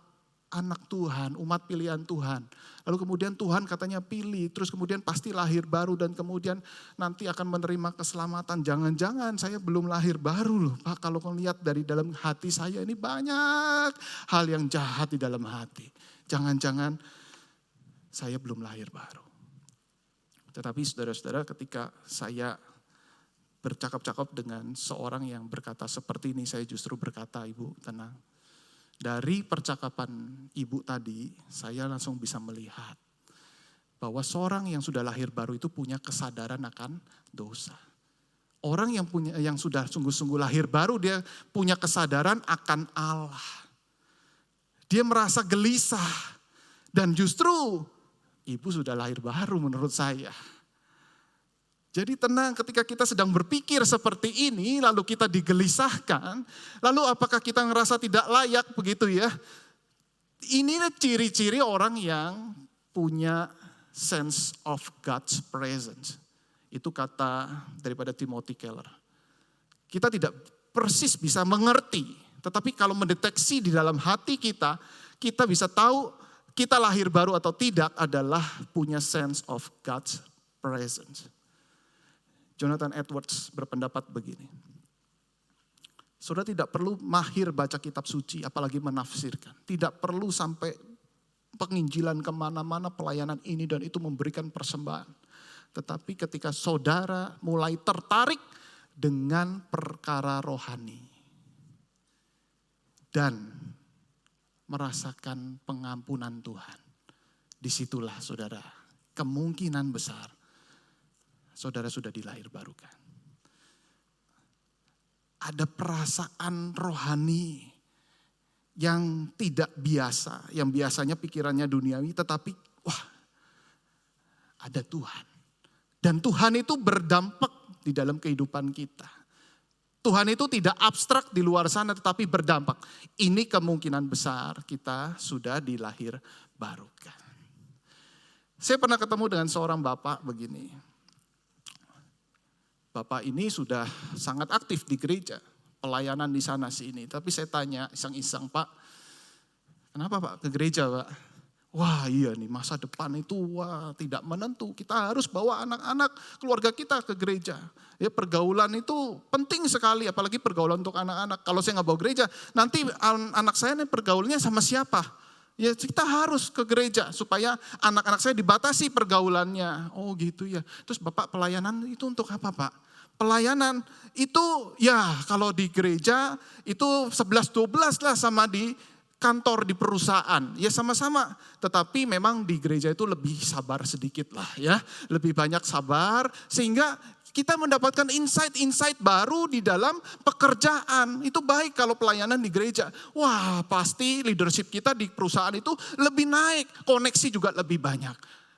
anak Tuhan, umat pilihan Tuhan. Lalu kemudian Tuhan katanya pilih, terus kemudian pasti lahir baru dan kemudian nanti akan menerima keselamatan. Jangan-jangan saya belum lahir baru loh Pak. Kalau melihat dari dalam hati saya ini banyak hal yang jahat di dalam hati. Jangan-jangan saya belum lahir baru. Tetapi saudara-saudara ketika saya bercakap-cakap dengan seorang yang berkata seperti ini, saya justru berkata, Ibu tenang. Dari percakapan Ibu tadi, saya langsung bisa melihat bahwa seorang yang sudah lahir baru itu punya kesadaran akan dosa. Orang yang sudah sungguh-sungguh lahir baru, dia punya kesadaran akan Allah. Dia merasa gelisah. Dan justru ibu sudah lahir baru menurut saya. Jadi tenang ketika kita sedang berpikir seperti ini, lalu kita digelisahkan, lalu apakah kita ngerasa tidak layak begitu ya? Ini ciri-ciri orang yang punya sense of God's presence. Itu kata daripada Timothy Keller. Kita tidak persis bisa mengerti, tetapi kalau mendeteksi di dalam hati kita, kita bisa tahu kita lahir baru atau tidak adalah punya sense of God's presence. Jonathan Edwards berpendapat begini. Saudara tidak perlu mahir baca kitab suci, apalagi menafsirkan. Tidak perlu sampai penginjilan kemana-mana, pelayanan ini dan itu memberikan persembahan. Tetapi ketika saudara mulai tertarik dengan perkara rohani dan merasakan pengampunan Tuhan, disitulah saudara kemungkinan besar saudara sudah dilahir barukan. Ada perasaan rohani yang tidak biasa, yang biasanya pikirannya duniawi, tetapi wah, ada Tuhan. Dan Tuhan itu berdampak di dalam kehidupan kita. Tuhan itu tidak abstrak di luar sana, tetapi berdampak. Ini kemungkinan besar kita sudah dilahir barukan. Saya pernah ketemu dengan seorang bapak begini. Bapak ini sudah sangat aktif di gereja. Pelayanan di sana sini. Tapi saya tanya iseng-iseng, Pak, kenapa Pak ke gereja Pak? Wah iya nih masa depan itu tidak menentu. Kita harus bawa anak-anak keluarga kita ke gereja. Ya pergaulan itu penting sekali, apalagi pergaulan untuk anak-anak. Kalau saya nggak bawa gereja, nanti anak saya nih pergaulnya sama siapa? Ya kita harus ke gereja supaya anak-anak saya dibatasi pergaulannya. Oh gitu ya. Terus Bapak pelayanan itu untuk apa Pak? Pelayanan itu ya kalau di gereja itu 11-12 lah sama di kantor di perusahaan. Ya sama-sama. Tetapi memang di gereja itu lebih sabar sedikit lah ya. Lebih banyak sabar sehingga kita mendapatkan insight-insight baru di dalam pekerjaan. Itu baik kalau pelayanan di gereja. Wah pasti leadership kita di perusahaan itu lebih naik. Koneksi juga lebih banyak.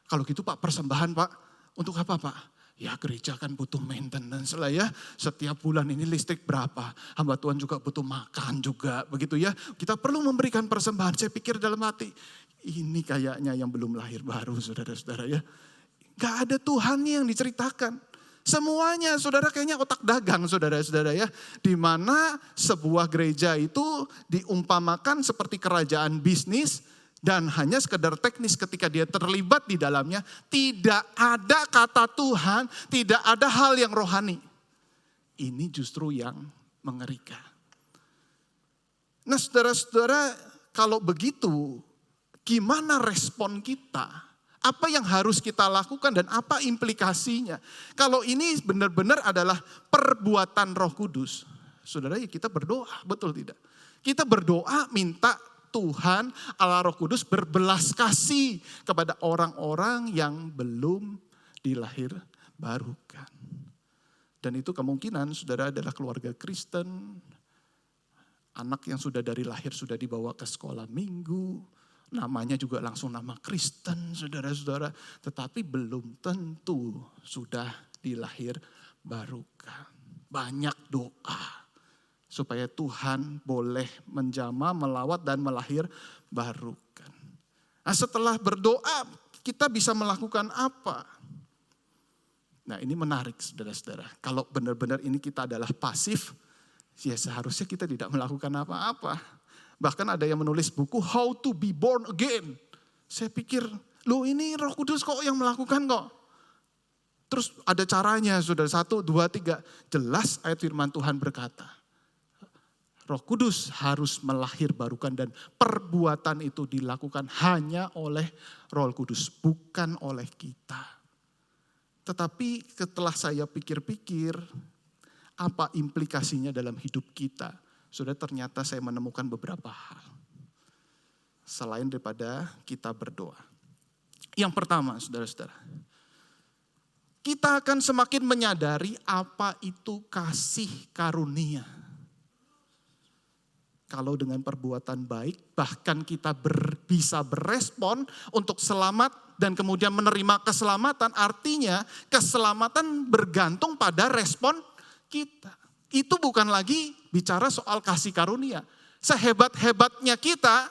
Kalau gitu Pak persembahan Pak. Untuk apa Pak? Ya gereja kan butuh maintenance lah ya. Setiap bulan ini listrik berapa. Hamba Tuhan juga butuh makan juga. Begitu ya. Kita perlu memberikan persembahan. Saya pikir dalam hati. Ini kayaknya yang belum lahir baru saudara-saudara ya. Gak ada Tuhannya yang diceritakan. Semuanya saudara kayaknya otak dagang saudara-saudara ya. Di mana sebuah gereja itu diumpamakan seperti kerajaan bisnis. Dan hanya sekedar teknis ketika dia terlibat di dalamnya. Tidak ada kata Tuhan, tidak ada hal yang rohani. Ini justru yang mengerikan. Nah saudara-saudara kalau begitu gimana respon kita? Apa yang harus kita lakukan dan apa implikasinya? Kalau ini benar-benar adalah perbuatan Roh Kudus. Saudara ya kita berdoa, betul tidak? Kita berdoa minta Tuhan Allah Roh Kudus berbelas kasih kepada orang-orang yang belum dilahir barukan. Dan itu kemungkinan saudara adalah keluarga Kristen, anak yang sudah dari lahir sudah dibawa ke sekolah minggu, namanya juga langsung nama Kristen saudara-saudara, tetapi belum tentu sudah dilahir barukan. Banyak doa supaya Tuhan boleh menjamah, melawat dan melahir barukan. Nah setelah berdoa kita bisa melakukan apa? Nah ini menarik saudara-saudara. Kalau benar-benar ini kita adalah pasif, ya seharusnya kita tidak melakukan apa-apa. Bahkan ada yang menulis buku How to be Born Again. Saya pikir, loh ini Roh Kudus kok yang melakukan kok. Terus ada caranya saudara, 1, 2, 3. Jelas ayat firman Tuhan berkata, Roh Kudus harus melahirbarukan dan perbuatan itu dilakukan hanya oleh Roh Kudus, bukan oleh kita. Tetapi setelah saya pikir-pikir, apa implikasinya dalam hidup kita? Sudah ternyata saya menemukan beberapa hal. Selain daripada kita berdoa. Yang pertama, saudara-saudara, kita akan semakin menyadari apa itu kasih karunia. Kalau dengan perbuatan baik, bahkan kita bisa berespon untuk selamat dan kemudian menerima keselamatan, artinya keselamatan bergantung pada respon kita. Itu bukan lagi bicara soal kasih karunia. Sehebat-hebatnya kita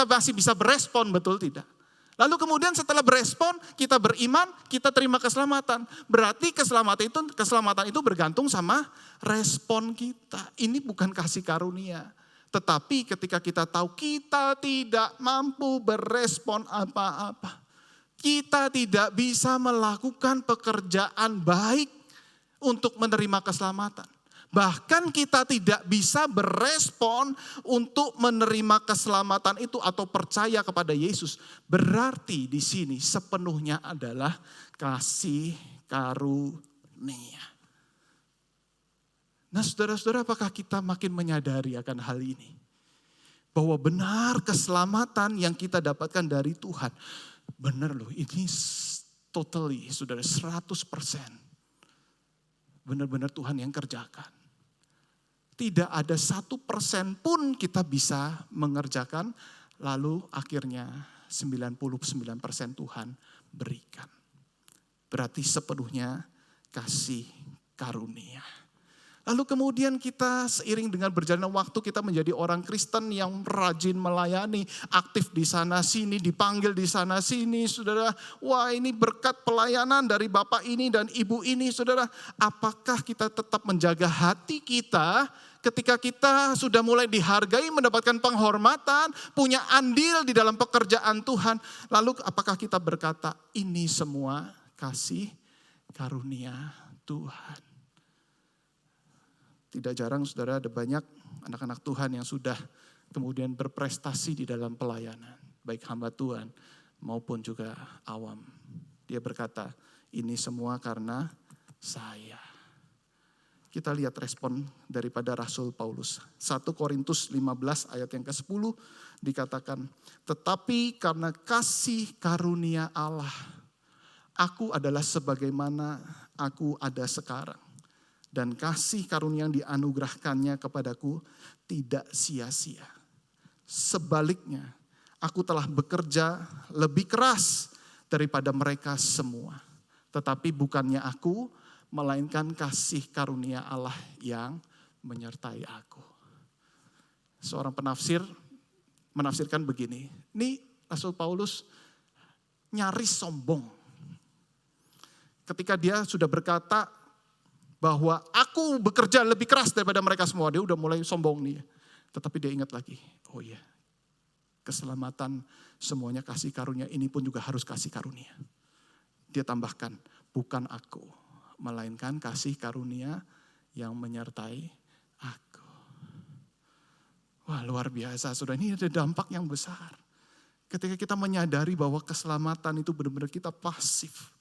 masih bisa berespon, betul tidak? Lalu kemudian setelah berespon, kita beriman, kita terima keselamatan. Berarti keselamatan itu bergantung sama respon kita. Ini bukan kasih karunia. Tetapi ketika kita tahu kita tidak mampu berespon apa-apa. Kita tidak bisa melakukan pekerjaan baik untuk menerima keselamatan. Bahkan kita tidak bisa berespon untuk menerima keselamatan itu atau percaya kepada Yesus. Berarti di sini sepenuhnya adalah kasih karunia. Nah saudara-saudara, apakah kita makin menyadari akan hal ini? Bahwa benar keselamatan yang kita dapatkan dari Tuhan. Benar loh, ini totally saudara 100%. Benar-benar Tuhan yang kerjakan. Tidak ada 1% pun kita bisa mengerjakan, lalu akhirnya 99% Tuhan berikan. Berarti sepenuhnya kasih karunia. Lalu kemudian kita seiring dengan berjalannya waktu kita menjadi orang Kristen yang rajin melayani, aktif di sana sini, dipanggil di sana sini, saudara. Wah, ini berkat pelayanan dari Bapak ini dan Ibu ini, saudara. Apakah kita tetap menjaga hati kita ketika kita sudah mulai dihargai, mendapatkan penghormatan, punya andil di dalam pekerjaan Tuhan. Lalu apakah kita berkata, ini semua kasih karunia Tuhan. Tidak jarang saudara ada banyak anak-anak Tuhan yang sudah kemudian berprestasi di dalam pelayanan. Baik hamba Tuhan maupun juga awam. Dia berkata, ini semua karena saya. Kita lihat respon daripada Rasul Paulus. 1 Korintus 15 ayat yang ke-10 dikatakan, tetapi karena kasih karunia Allah, aku adalah sebagaimana aku ada sekarang. Dan kasih karunia yang dianugerahkannya kepadaku tidak sia-sia. Sebaliknya, aku telah bekerja lebih keras daripada mereka semua. Tetapi bukannya aku, melainkan kasih karunia Allah yang menyertai aku. Seorang penafsir menafsirkan begini, ini Rasul Paulus nyaris sombong. Ketika dia sudah berkata, bahwa aku bekerja lebih keras daripada mereka semua. Dia udah mulai sombong nih. Tetapi dia ingat lagi. Oh iya. Keselamatan semuanya kasih karunia. Ini pun juga harus kasih karunia. Dia tambahkan. Bukan aku. Melainkan kasih karunia yang menyertai aku. Wah luar biasa. Saudara, ini ada dampak yang besar. Ketika kita menyadari bahwa keselamatan itu benar-benar kita pasif.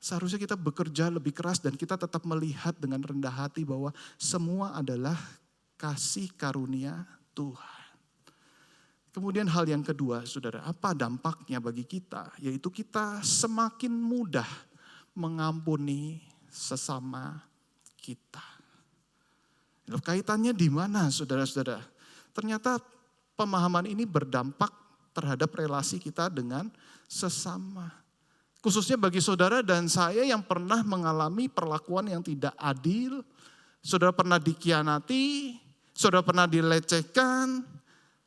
Seharusnya kita bekerja lebih keras dan kita tetap melihat dengan rendah hati bahwa semua adalah kasih karunia Tuhan. Kemudian hal yang kedua, saudara, apa dampaknya bagi kita? Yaitu kita semakin mudah mengampuni sesama kita. Kaitannya di mana, saudara-saudara? Ternyata pemahaman ini berdampak terhadap relasi kita dengan sesama. Khususnya bagi saudara dan saya yang pernah mengalami perlakuan yang tidak adil. Saudara pernah dikhianati, saudara pernah dilecehkan.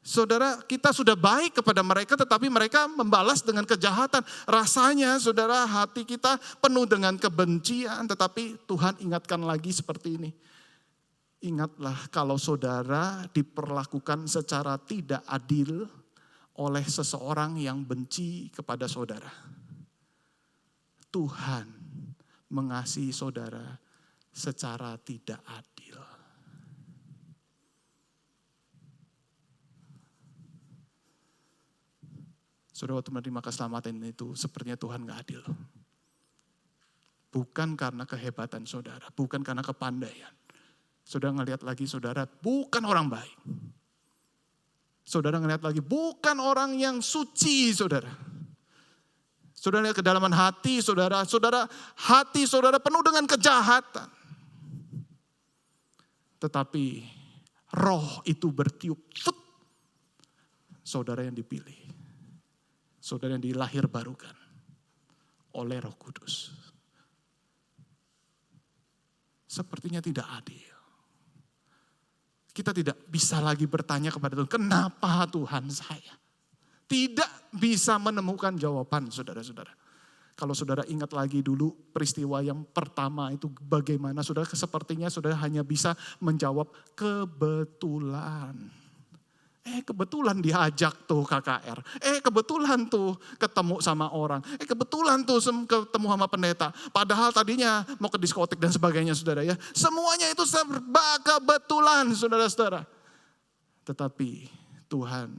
Saudara, kita sudah baik kepada mereka tetapi mereka membalas dengan kejahatan. Rasanya saudara hati kita penuh dengan kebencian, tetapi Tuhan ingatkan lagi seperti ini. Ingatlah kalau saudara diperlakukan secara tidak adil oleh seseorang yang benci kepada saudara. Tuhan mengasihi saudara secara tidak adil. Saudara waktu menerima keselamatan itu sepertinya Tuhan gak adil. Bukan karena kehebatan saudara, bukan karena kepandaian. Saudara ngelihat lagi saudara bukan orang baik. Saudara ngelihat lagi bukan orang yang suci saudara. Saudara lihat kedalaman hati saudara, hati saudara penuh dengan kejahatan. Tetapi roh itu bertiup, saudara yang dipilih. Saudara yang dilahirbarukan oleh Roh Kudus. Sepertinya tidak adil. Kita tidak bisa lagi bertanya kepada Tuhan, kenapa Tuhan saya? Tidak bisa menemukan jawaban saudara-saudara. Kalau saudara ingat lagi dulu peristiwa yang pertama itu bagaimana saudara, sepertinya saudara hanya bisa menjawab kebetulan. Kebetulan diajak tuh KKR. Kebetulan tuh ketemu sama orang. Kebetulan tuh ketemu sama pendeta. Padahal tadinya mau ke diskotik dan sebagainya saudara ya. Semuanya itu serba kebetulan saudara-saudara. Tetapi Tuhan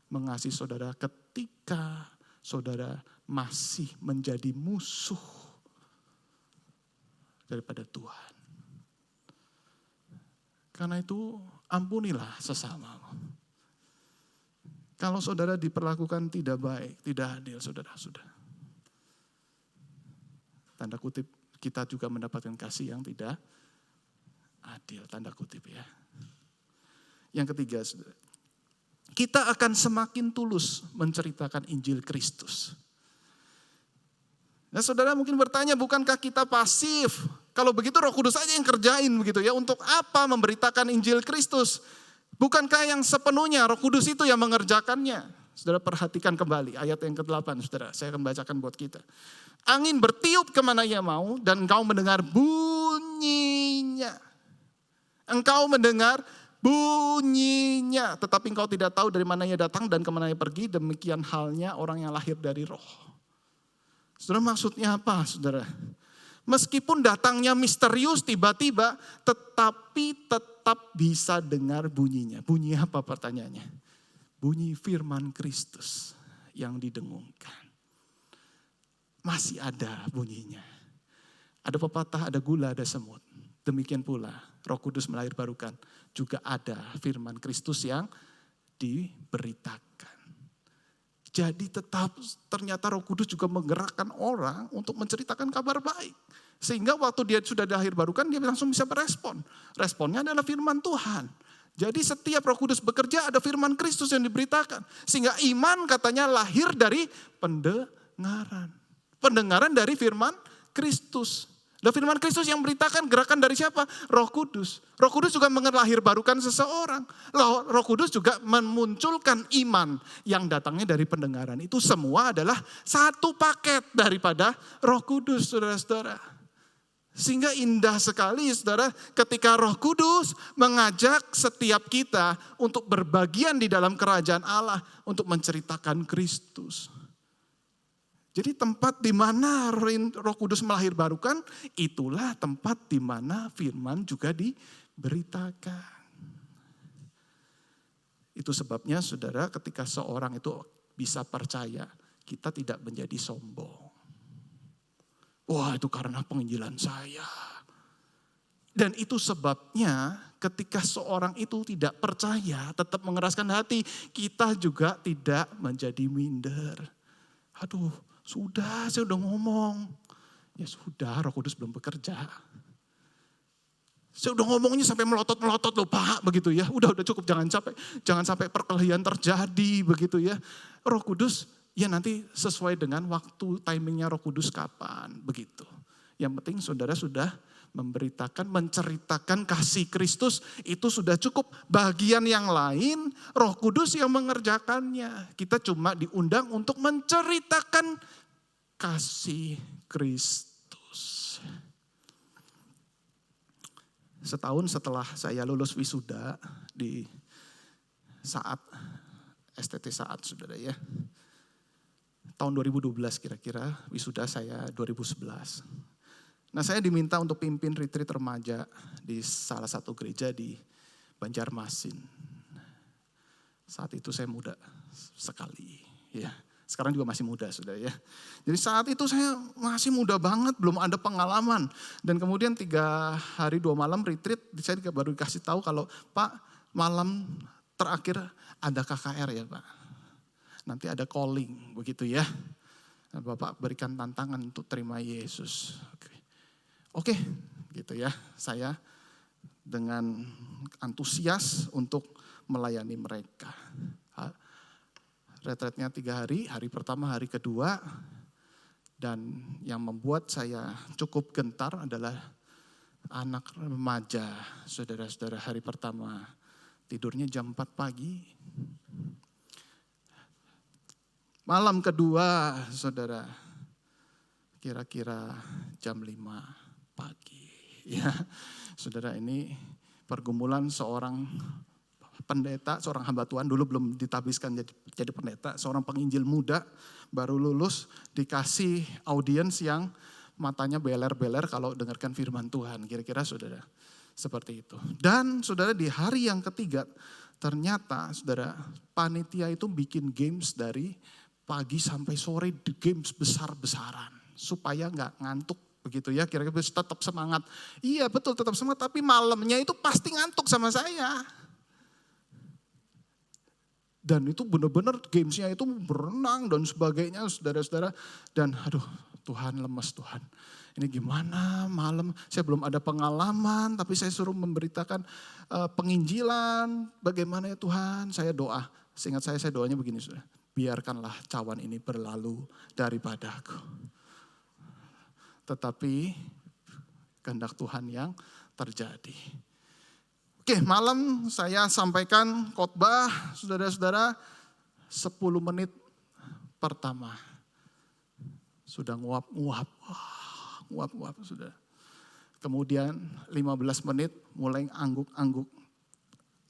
mengasihi saudara ketika saudara masih menjadi musuh daripada Tuhan. Karena itu ampunilah sesamamu. Kalau saudara diperlakukan tidak baik, tidak adil saudara-saudara. Tanda kutip kita juga mendapatkan kasih yang tidak adil, tanda kutip ya. Yang ketiga saudara, kita akan semakin tulus menceritakan Injil Kristus. Nah saudara mungkin bertanya, bukankah kita pasif? Kalau begitu Roh Kudus aja yang kerjain begitu ya. Untuk apa memberitakan Injil Kristus? Bukankah yang sepenuhnya Roh Kudus itu yang mengerjakannya? Saudara perhatikan kembali ayat yang ke-8 saudara. Saya akan bacakan buat kita. Angin bertiup kemana ia mau dan engkau mendengar bunyinya. Engkau mendengar bunyinya. Tetapi engkau tidak tahu dari mana ia datang dan kemana ia pergi. Demikian halnya orang yang lahir dari roh. Saudara maksudnya apa saudara? Meskipun datangnya misterius tiba-tiba, tetapi tetap bisa dengar bunyinya. Bunyi apa pertanyaannya? Bunyi firman Kristus yang didengungkan. Masih ada bunyinya. Ada pepatah, ada gula, ada semut. Demikian pula Roh Kudus melahirbarukan. Juga ada firman Kristus yang diberitakan. Jadi tetap ternyata Roh Kudus juga menggerakkan orang untuk menceritakan kabar baik. Sehingga waktu dia sudah dilahirbarukan dia langsung bisa berespon. Responnya adalah firman Tuhan. Jadi setiap Roh Kudus bekerja ada firman Kristus yang diberitakan. Sehingga iman katanya lahir dari pendengaran. Pendengaran dari firman Kristus. Dan firman Kristus yang beritakan gerakan dari siapa? Roh Kudus. Roh Kudus juga melahirbarukan seseorang. Roh Kudus juga memunculkan iman yang datangnya dari pendengaran. Itu semua adalah satu paket daripada Roh Kudus, saudara-saudara. Sehingga indah sekali, saudara, ketika Roh Kudus mengajak setiap kita untuk berbagian di dalam kerajaan Allah, untuk menceritakan Kristus. Jadi tempat di mana Roh Kudus melahirbarukan, itulah tempat di mana firman juga diberitakan. Itu sebabnya saudara ketika seorang itu bisa percaya, kita tidak menjadi sombong. Wah itu karena penginjilan saya. Dan itu sebabnya ketika seorang itu tidak percaya, tetap mengeraskan hati, kita juga tidak menjadi minder. Aduh, sudah, saya udah ngomong. Ya sudah, Roh Kudus belum bekerja. Saya udah ngomongnya sampai melotot-melotot loh Pak, begitu ya. Udah cukup, jangan sampai perkelahian terjadi, begitu ya. Roh Kudus, ya nanti sesuai dengan waktu timingnya Roh Kudus kapan, begitu. Yang penting saudara sudah memberitakan, menceritakan kasih Kristus, itu sudah cukup. Bagian yang lain, Roh Kudus yang mengerjakannya. Kita cuma diundang untuk menceritakan kasih Kristus. Setahun setelah saya lulus wisuda di saat STT saat saudara ya. Tahun 2012 kira-kira, wisuda saya 2011. Nah saya diminta untuk pimpin retreat remaja di salah satu gereja di Banjarmasin. Saat itu saya muda sekali ya. Sekarang juga masih muda saudara ya. Jadi saat itu saya masih muda banget, belum ada pengalaman. Dan kemudian 3 hari 2 malam retreat, saya baru dikasih tahu kalau Pak malam terakhir ada KKR ya Pak. Nanti ada calling begitu ya. Dan Bapak berikan tantangan untuk terima Yesus. Oke, gitu ya. Saya dengan antusias untuk melayani mereka. Retretnya 3 hari, hari pertama, hari kedua. Dan yang membuat saya cukup gentar adalah anak remaja, saudara-saudara, hari pertama tidurnya jam 4 pagi. Malam kedua, saudara, kira-kira jam 5 pagi. Ya, saudara, ini pergumulan seorang pendeta, seorang hamba Tuhan, dulu belum ditabiskan jadi pendeta, seorang penginjil muda, baru lulus, dikasih audiens yang matanya beler-beler kalau dengarkan firman Tuhan. Kira-kira saudara, seperti itu. Dan saudara, di hari yang ketiga, ternyata saudara, panitia itu bikin games dari pagi sampai sore, games besar-besaran. Supaya nggak ngantuk begitu ya, kira-kira tetap semangat. Iya betul, tetap semangat, tapi malamnya itu pasti ngantuk sama saya. Dan itu benar-benar gamesnya itu berenang dan sebagainya, saudara-saudara. Dan aduh, Tuhan, lemes Tuhan. Ini gimana malam, saya belum ada pengalaman, tapi saya suruh memberitakan penginjilan. Bagaimana ya Tuhan, saya doa. Seingat saya doanya begini, saudara. Biarkanlah cawan ini berlalu daripadaku. Tetapi kehendak Tuhan yang terjadi. Oke, malam saya sampaikan khotbah, saudara-saudara, 10 menit pertama. Sudah nguap-nguap, saudara. Kemudian 15 menit mulai angguk-angguk.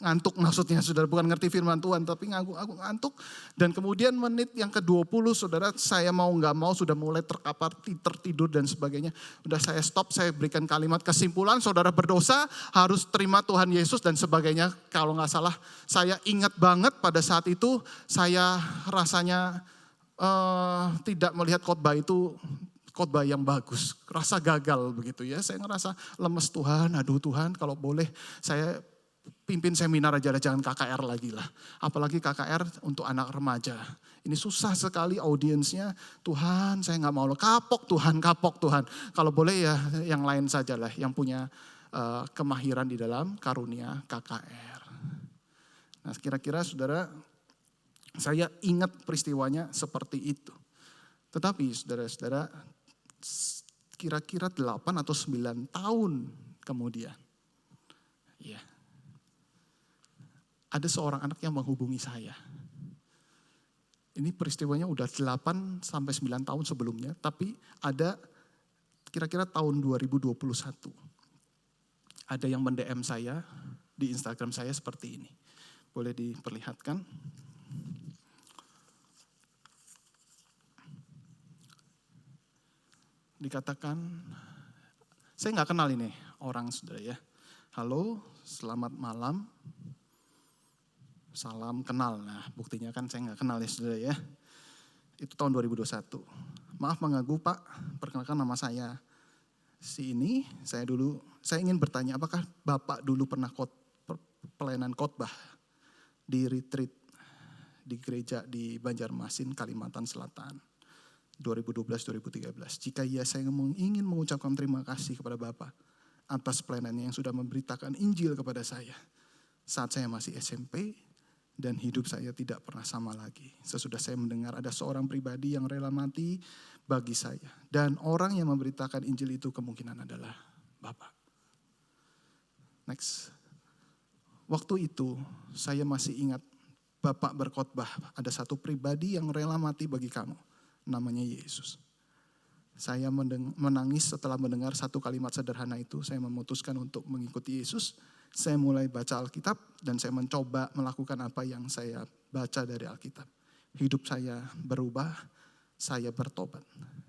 Ngantuk maksudnya, saudara, bukan ngerti firman Tuhan, tapi ngantuk. Dan kemudian menit yang ke-20, saudara, saya mau gak mau sudah mulai terkapar, tertidur dan sebagainya. Udah saya stop, saya berikan kalimat kesimpulan, saudara berdosa, harus terima Tuhan Yesus dan sebagainya. Kalau gak salah, saya ingat banget pada saat itu, saya rasanya tidak melihat khotbah itu khotbah yang bagus. Rasa gagal begitu ya, saya ngerasa lemes Tuhan, aduh Tuhan kalau boleh saya pimpin seminar aja, jangan KKR lagi lah. Apalagi KKR untuk anak remaja. Ini susah sekali audiensnya. Tuhan saya gak mau lo, kapok Tuhan. Kalau boleh ya yang lain sajalah yang punya kemahiran di dalam karunia KKR. Nah kira-kira saudara, saya ingat peristiwanya seperti itu. Tetapi saudara-saudara, kira-kira 8 atau 9 tahun kemudian. Ya. Ada seorang anak yang menghubungi saya. Ini peristiwanya udah 8 sampai 9 tahun sebelumnya, tapi ada kira-kira tahun 2021. Ada yang mend-DM saya di Instagram saya seperti ini. Boleh diperlihatkan? Dikatakan, saya nggak kenal ini orang, saudara ya. Halo, selamat malam. Salam kenal. Nah buktinya kan saya nggak kenal ya saudara ya. Itu tahun 2021. Maaf mengganggu Pak, perkenalkan nama saya si ini. Saya ingin bertanya, apakah Bapak dulu pernah pelayanan khotbah di retreat di gereja di Banjarmasin, Kalimantan Selatan 2012-2013. Jika iya, saya ingin mengucapkan terima kasih kepada Bapak atas pelayanannya yang sudah memberitakan Injil kepada saya saat saya masih SMP. Dan hidup saya tidak pernah sama lagi. Sesudah saya mendengar ada seorang pribadi yang rela mati bagi saya. Dan orang yang memberitakan Injil itu kemungkinan adalah Bapak. Next. Waktu itu saya masih ingat Bapak berkhotbah. Ada satu pribadi yang rela mati bagi kamu. Namanya Yesus. Saya menangis setelah mendengar satu kalimat sederhana itu. Saya memutuskan untuk mengikuti Yesus. Saya mulai baca Alkitab dan saya mencoba melakukan apa yang saya baca dari Alkitab. Hidup saya berubah, saya bertobat.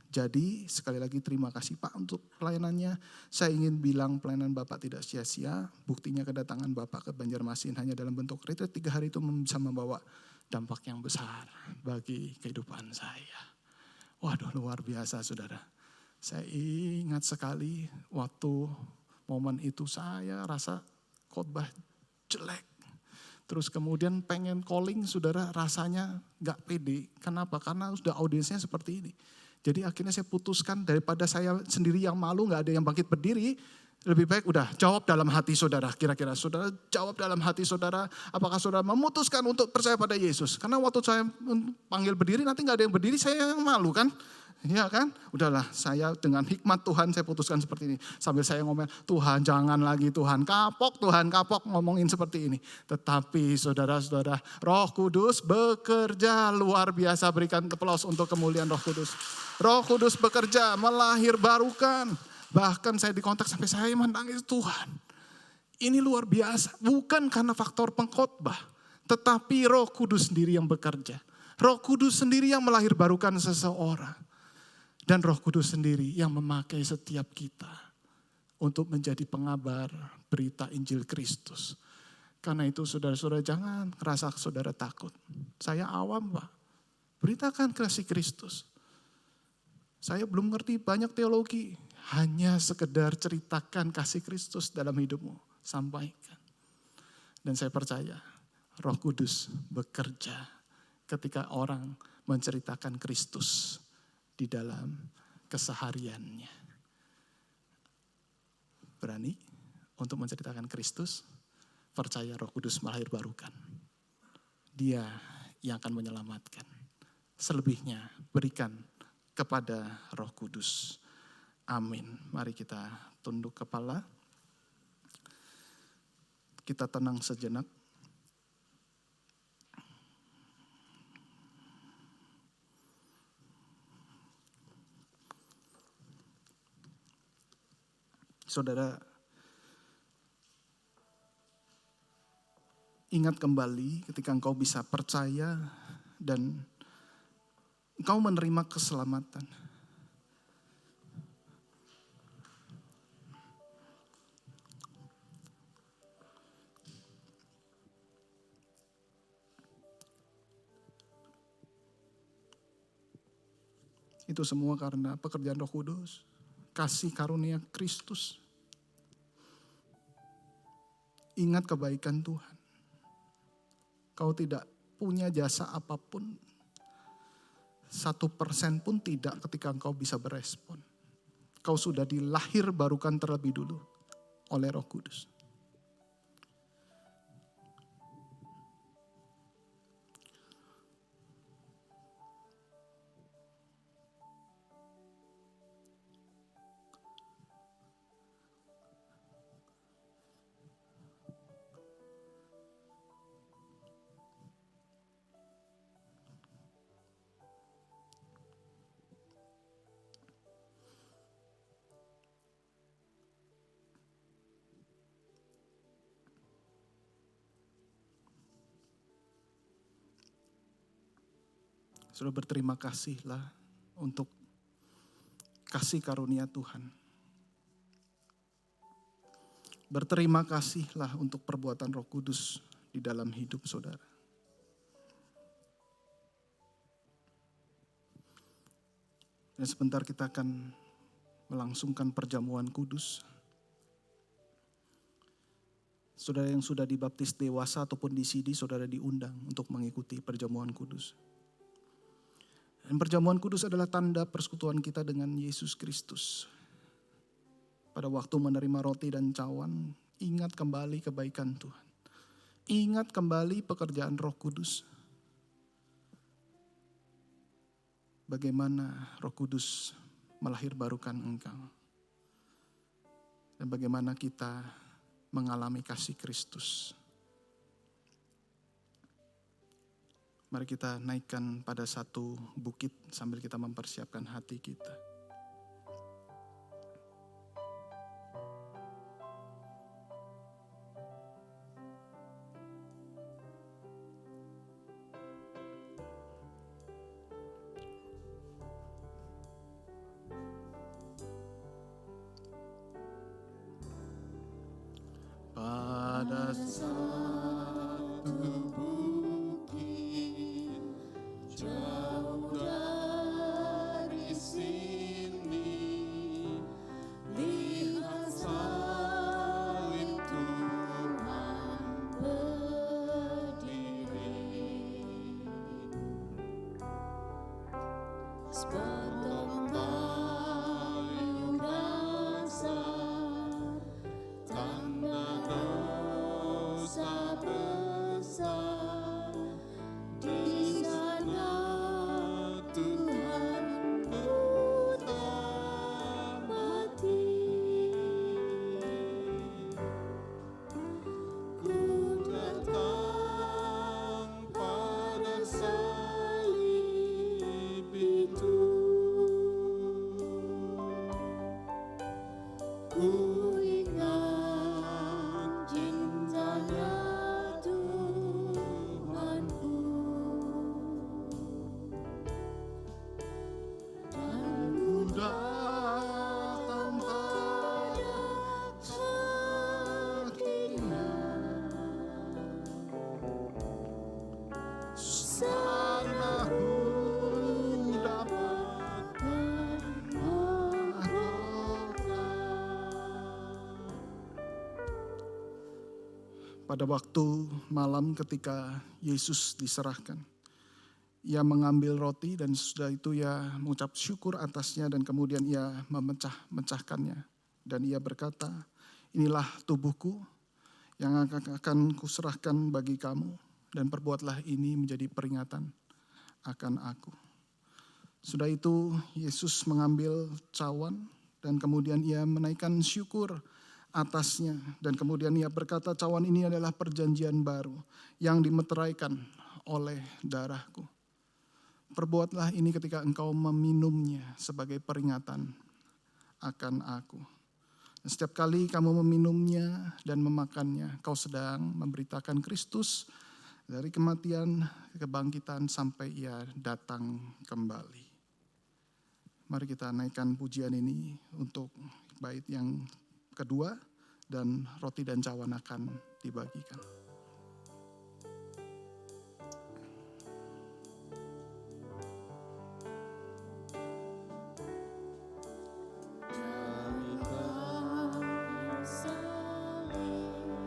Jadi sekali lagi terima kasih Pak untuk pelayanannya. Saya ingin bilang pelayanan Bapak tidak sia-sia. Buktinya kedatangan Bapak ke Banjarmasin hanya dalam bentuk retreat 3 hari itu bisa membawa dampak yang besar bagi kehidupan saya. Waduh luar biasa saudara. Saya ingat sekali waktu momen itu saya rasa khotbah jelek.
Terus kemudian pengen calling saudara rasanya gak pede. Kenapa? Karena sudah audiensnya seperti ini. Jadi akhirnya saya putuskan daripada saya sendiri yang malu gak ada yang bangkit berdiri. Lebih baik udah jawab dalam hati saudara. Kira-kira saudara jawab dalam hati saudara. Apakah saudara memutuskan untuk percaya pada Yesus? Karena waktu saya panggil berdiri nanti gak ada yang berdiri saya yang malu kan. Ya kan, udahlah saya dengan hikmat Tuhan saya putuskan seperti ini. Sambil saya ngomel, Tuhan jangan lagi Tuhan kapok ngomongin seperti ini. Tetapi saudara-saudara, Roh Kudus bekerja luar biasa, berikan aplaus untuk kemuliaan Roh Kudus. Roh Kudus bekerja, melahir barukan. Bahkan saya dikontak sampai saya menangis, Tuhan ini luar biasa. Bukan karena faktor pengkhotbah, tetapi Roh Kudus sendiri yang bekerja. Roh Kudus sendiri yang melahir barukan seseorang. Dan Roh Kudus sendiri yang memakai setiap kita untuk menjadi pengabar berita Injil Kristus. Karena itu saudara-saudara jangan merasa saudara takut. Saya awam Pak, beritakan kasih Kristus. Saya belum ngerti banyak teologi, hanya sekedar ceritakan kasih Kristus dalam hidupmu. Sampaikan. Dan saya percaya Roh Kudus bekerja ketika orang menceritakan Kristus di dalam kesehariannya. Berani untuk menceritakan Kristus, percaya Roh Kudus melahir barukan. Dia yang akan menyelamatkan. Selebihnya berikan kepada Roh Kudus. Amin. Mari kita tunduk kepala. Kita tenang sejenak. Saudara, ingat kembali ketika engkau bisa percaya dan engkau menerima keselamatan. Itu semua karena pekerjaan Roh Kudus, kasih karunia Kristus. Ingat kebaikan Tuhan. Kau tidak punya jasa apapun. 1% pun tidak ketika engkau bisa berespon. Kau sudah dilahir barukan terlebih dulu oleh Roh Kudus. Sudah berterima kasihlah untuk kasih karunia Tuhan. Berterima kasihlah untuk perbuatan Roh Kudus di dalam hidup saudara. Dan sebentar kita akan melangsungkan perjamuan kudus. Saudara yang sudah dibaptis dewasa ataupun di sini, saudara diundang untuk mengikuti perjamuan kudus. Dan perjamuan kudus adalah tanda persekutuan kita dengan Yesus Kristus. Pada waktu menerima roti dan cawan, ingat kembali kebaikan Tuhan. Ingat kembali pekerjaan Roh Kudus. Bagaimana Roh Kudus melahir barukan engkau. Dan bagaimana kita mengalami kasih Kristus. Mari kita naikkan pada satu bukit sambil kita mempersiapkan hati kita. Pada satu bukit jauh dari sini, lihat salib Tuhan berdiri.
sepotong kayu dasar, tanda dosa besar. Di sana Tuhan ku tak mati. Ku datang pada salib itu. Ku ingat cintanya Tuhanku. Dan ku datang pada kakinya. Sana ku dapatkan mahkota.
Pada waktu malam ketika Yesus diserahkan, ia mengambil roti dan sesudah itu ia mengucap syukur atasnya dan kemudian ia memecahkannya. Dan ia berkata, inilah tubuhku yang akan kuserahkan bagi kamu dan perbuatlah ini menjadi peringatan akan aku. Sudah itu Yesus mengambil cawan dan kemudian ia menaikkan syukur atasnya. Dan kemudian ia berkata, cawan ini adalah perjanjian baru yang dimeteraikan oleh darahku. Perbuatlah ini ketika engkau meminumnya sebagai peringatan akan aku. Dan setiap kali kamu meminumnya dan memakannya, kau sedang memberitakan Kristus dari kematian ke kebangkitan sampai ia datang kembali. Mari kita naikkan pujian ini untuk bait yang kedua dan roti dan cawan akan dibagikan.
Dari kayu salib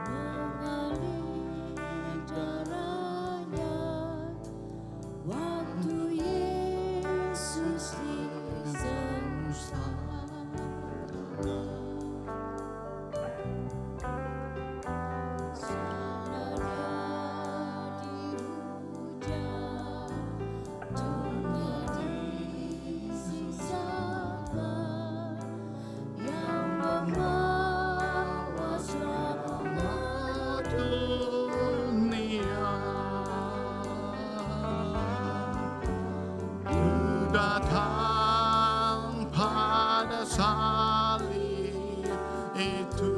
mengalir darahnya, waktu Yesus disembah.
Datang pada salib itu,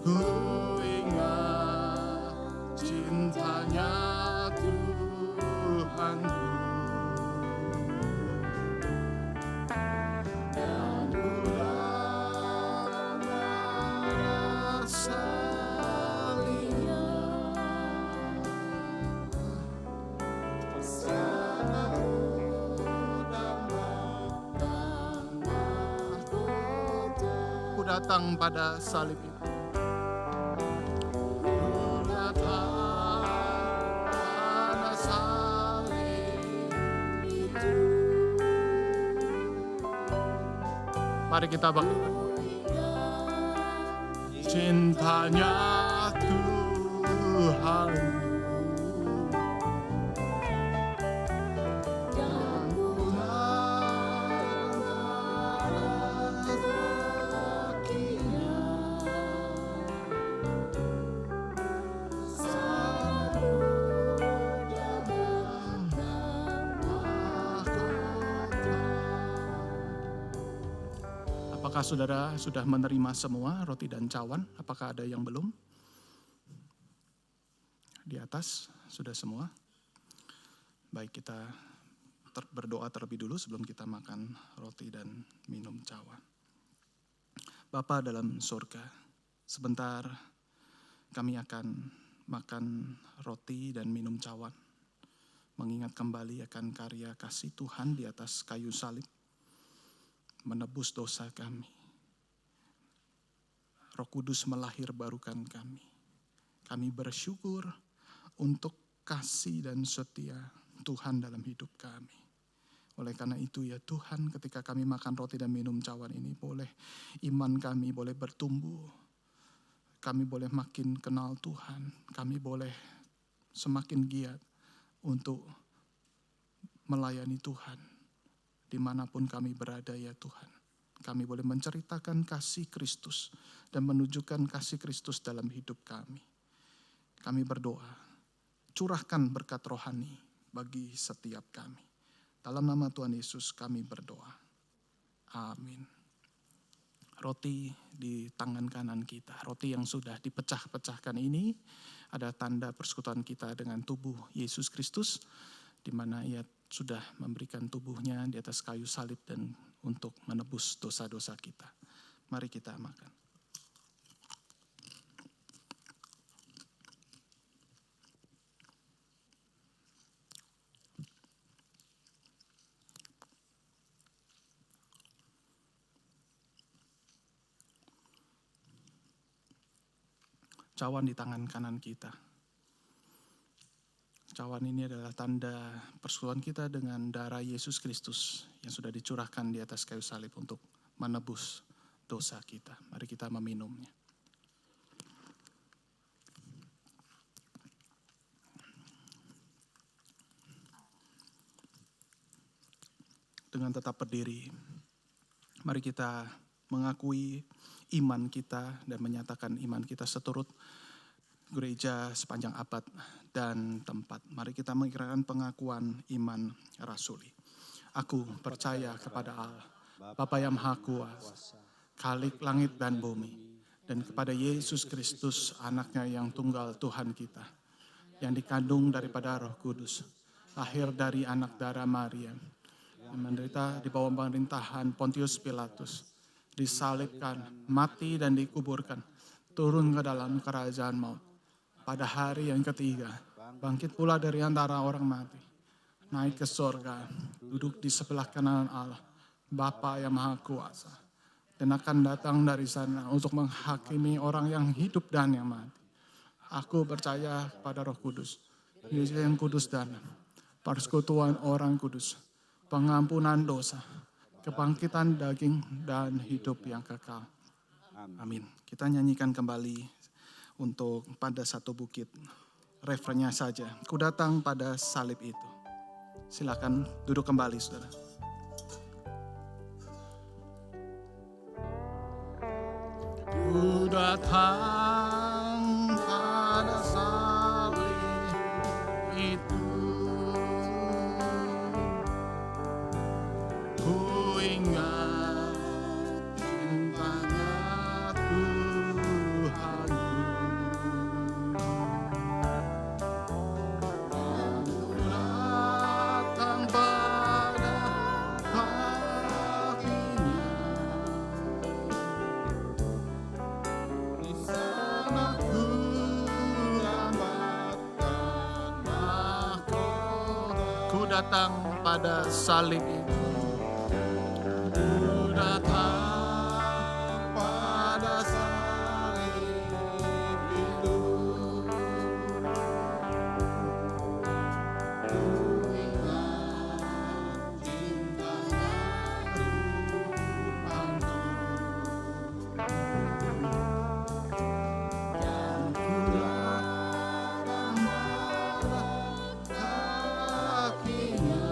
ku ingat cintanya Tuhanku. Dan ku datang pada salibnya. Ku datang pada salib itu. Ku datang pada salib itu. Mari kita bangkit. Cintanya Tuhan. Apakah saudara sudah menerima semua roti dan cawan? Apakah ada yang belum? Di atas sudah semua. Baik, kita berdoa terlebih dulu sebelum kita makan roti dan minum cawan. Bapa dalam surga, sebentar kami akan makan roti dan minum cawan. Mengingat kembali akan karya kasih Tuhan di atas kayu salib. Menebus dosa kami. Roh Kudus melahirbarukan kami. Kami bersyukur untuk kasih dan setia Tuhan dalam hidup kami. Oleh karena itu ya Tuhan, ketika kami makan roti dan minum cawan ini, boleh iman kami boleh bertumbuh. Kami boleh makin kenal Tuhan. Kami boleh semakin giat untuk melayani Tuhan. Dimanapun kami berada ya Tuhan. Kami boleh menceritakan kasih Kristus dan menunjukkan kasih Kristus dalam hidup kami. Kami berdoa, curahkan berkat rohani bagi setiap kami. Dalam nama Tuhan Yesus kami berdoa. Amin. Roti di tangan kanan kita, roti yang sudah dipecah-pecahkan ini ada tanda persekutuan kita dengan tubuh Yesus Kristus, di mana Ia sudah memberikan tubuhnya di atas kayu salib dan untuk menebus dosa-dosa kita. Mari kita makan. Cawan di tangan kanan kita. Cawan ini adalah tanda persekutuan kita dengan darah Yesus Kristus yang sudah dicurahkan di atas kayu salib untuk menebus dosa kita. Mari kita meminumnya. Dengan tetap berdiri, mari kita mengakui iman kita dan menyatakan iman kita seturut gereja sepanjang abad dan tempat. Mari kita mengikrarkan pengakuan iman rasuli. Aku percaya kepada Allah, Bapa yang Maha Kuasa, Khalik langit dan bumi, dan kepada Yesus Kristus, anaknya yang tunggal Tuhan kita, yang dikandung daripada Roh Kudus, lahir dari anak darah Maria, yang menderita di bawah pemerintahan Pontius Pilatus, disalibkan, mati dan dikuburkan, turun ke dalam kerajaan maut. Pada hari yang ketiga, bangkit pula dari antara orang mati, naik ke sorga, duduk di sebelah kanan Allah, Bapa yang Maha Kuasa, dan akan datang dari sana untuk menghakimi orang yang hidup dan yang mati. Aku percaya pada Roh Kudus, Yesus yang kudus dan persekutuan orang kudus, pengampunan dosa, kebangkitan daging dan hidup yang kekal. Amin. Kita nyanyikan kembali untuk pada satu bukit. Refrennya saja. Ku datang pada salib itu. Silakan duduk kembali, saudara. Ku datang pada salib itu. Ku ingat cintanya Tuhanku. Dan ku datang pada kakinya. Di sana ku dapatkan mahkota. Ku datang pada salib itu. Ku datang pada salib itu. Ku ingat cintanya Tuhanku. Dan ku datang pada kakinya.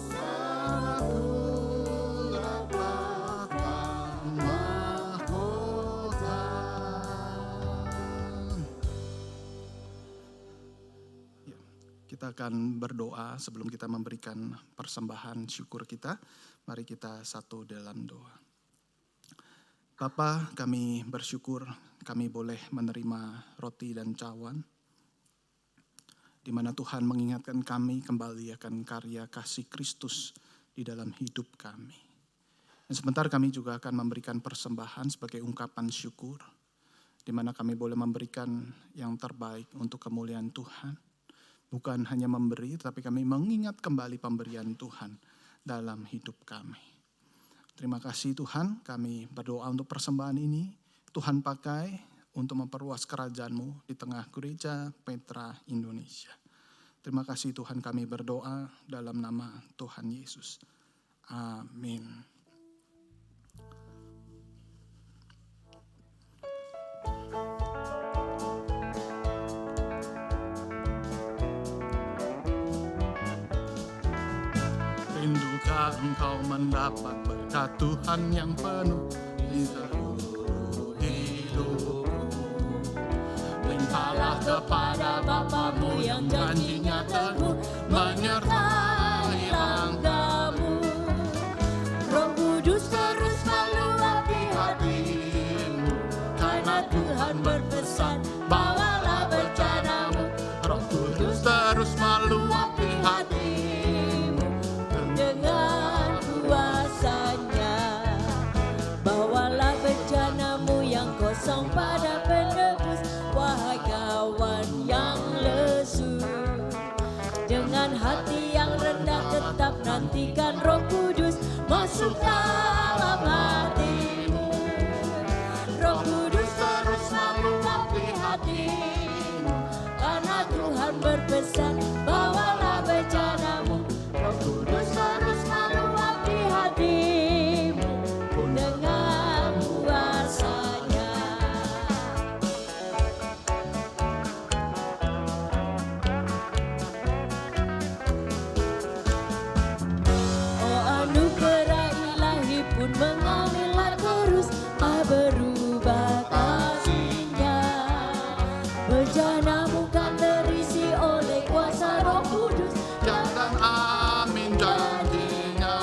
Sana ku dapatkan mahkota. Ya, kita akan berdoa sebelum kita memberikan persembahan syukur kita. Mari kita satu dalam doa. Bapa, kami bersyukur kami boleh menerima roti dan cawan, di mana Tuhan mengingatkan kami kembali akan karya kasih Kristus di dalam hidup kami. Dan sebentar kami juga akan memberikan persembahan sebagai ungkapan syukur, di mana kami boleh memberikan yang terbaik untuk kemuliaan Tuhan. Bukan hanya memberi, tapi kami mengingat kembali pemberian Tuhan dalam hidup kami. Terima kasih Tuhan, kami berdoa untuk persembahan ini. Tuhan pakai untuk memperluas kerajaan-Mu di tengah gereja Petra Indonesia. Terima kasih Tuhan, kami berdoa dalam nama Tuhan Yesus. Amin. Rindukah engkau mendapat berkat Tuhan yang penuh di seluruh hidupmu? Mintalah kepada Bapamu yang janjinya teguh menyertai langkahmu.
Roh Kudus terus meluapi hatimu, karena Tuhan berpesan, bawalah bencanamu.
Roh Kudus terus meluapi
Hatimu dengan kuasanya, bawalah bencanamu yang kosong pada penebus. Wahai kawan yang lesu, dengan hati yang rendah tetap nantikan Roh Kudus masuk dalam hatimu. Roh Kudus terus meluapi hatimu, karena Tuhan berpesan, bawalah bencanamu. Roh Kudus terus meluapi hatimu dengan kuasanya. Oh, anugerah ilahi pun mengalirlah terus, berubah kasihnya. Bencanamu kan terisi oleh kuasa Roh Kudus.
dan amin janjinya.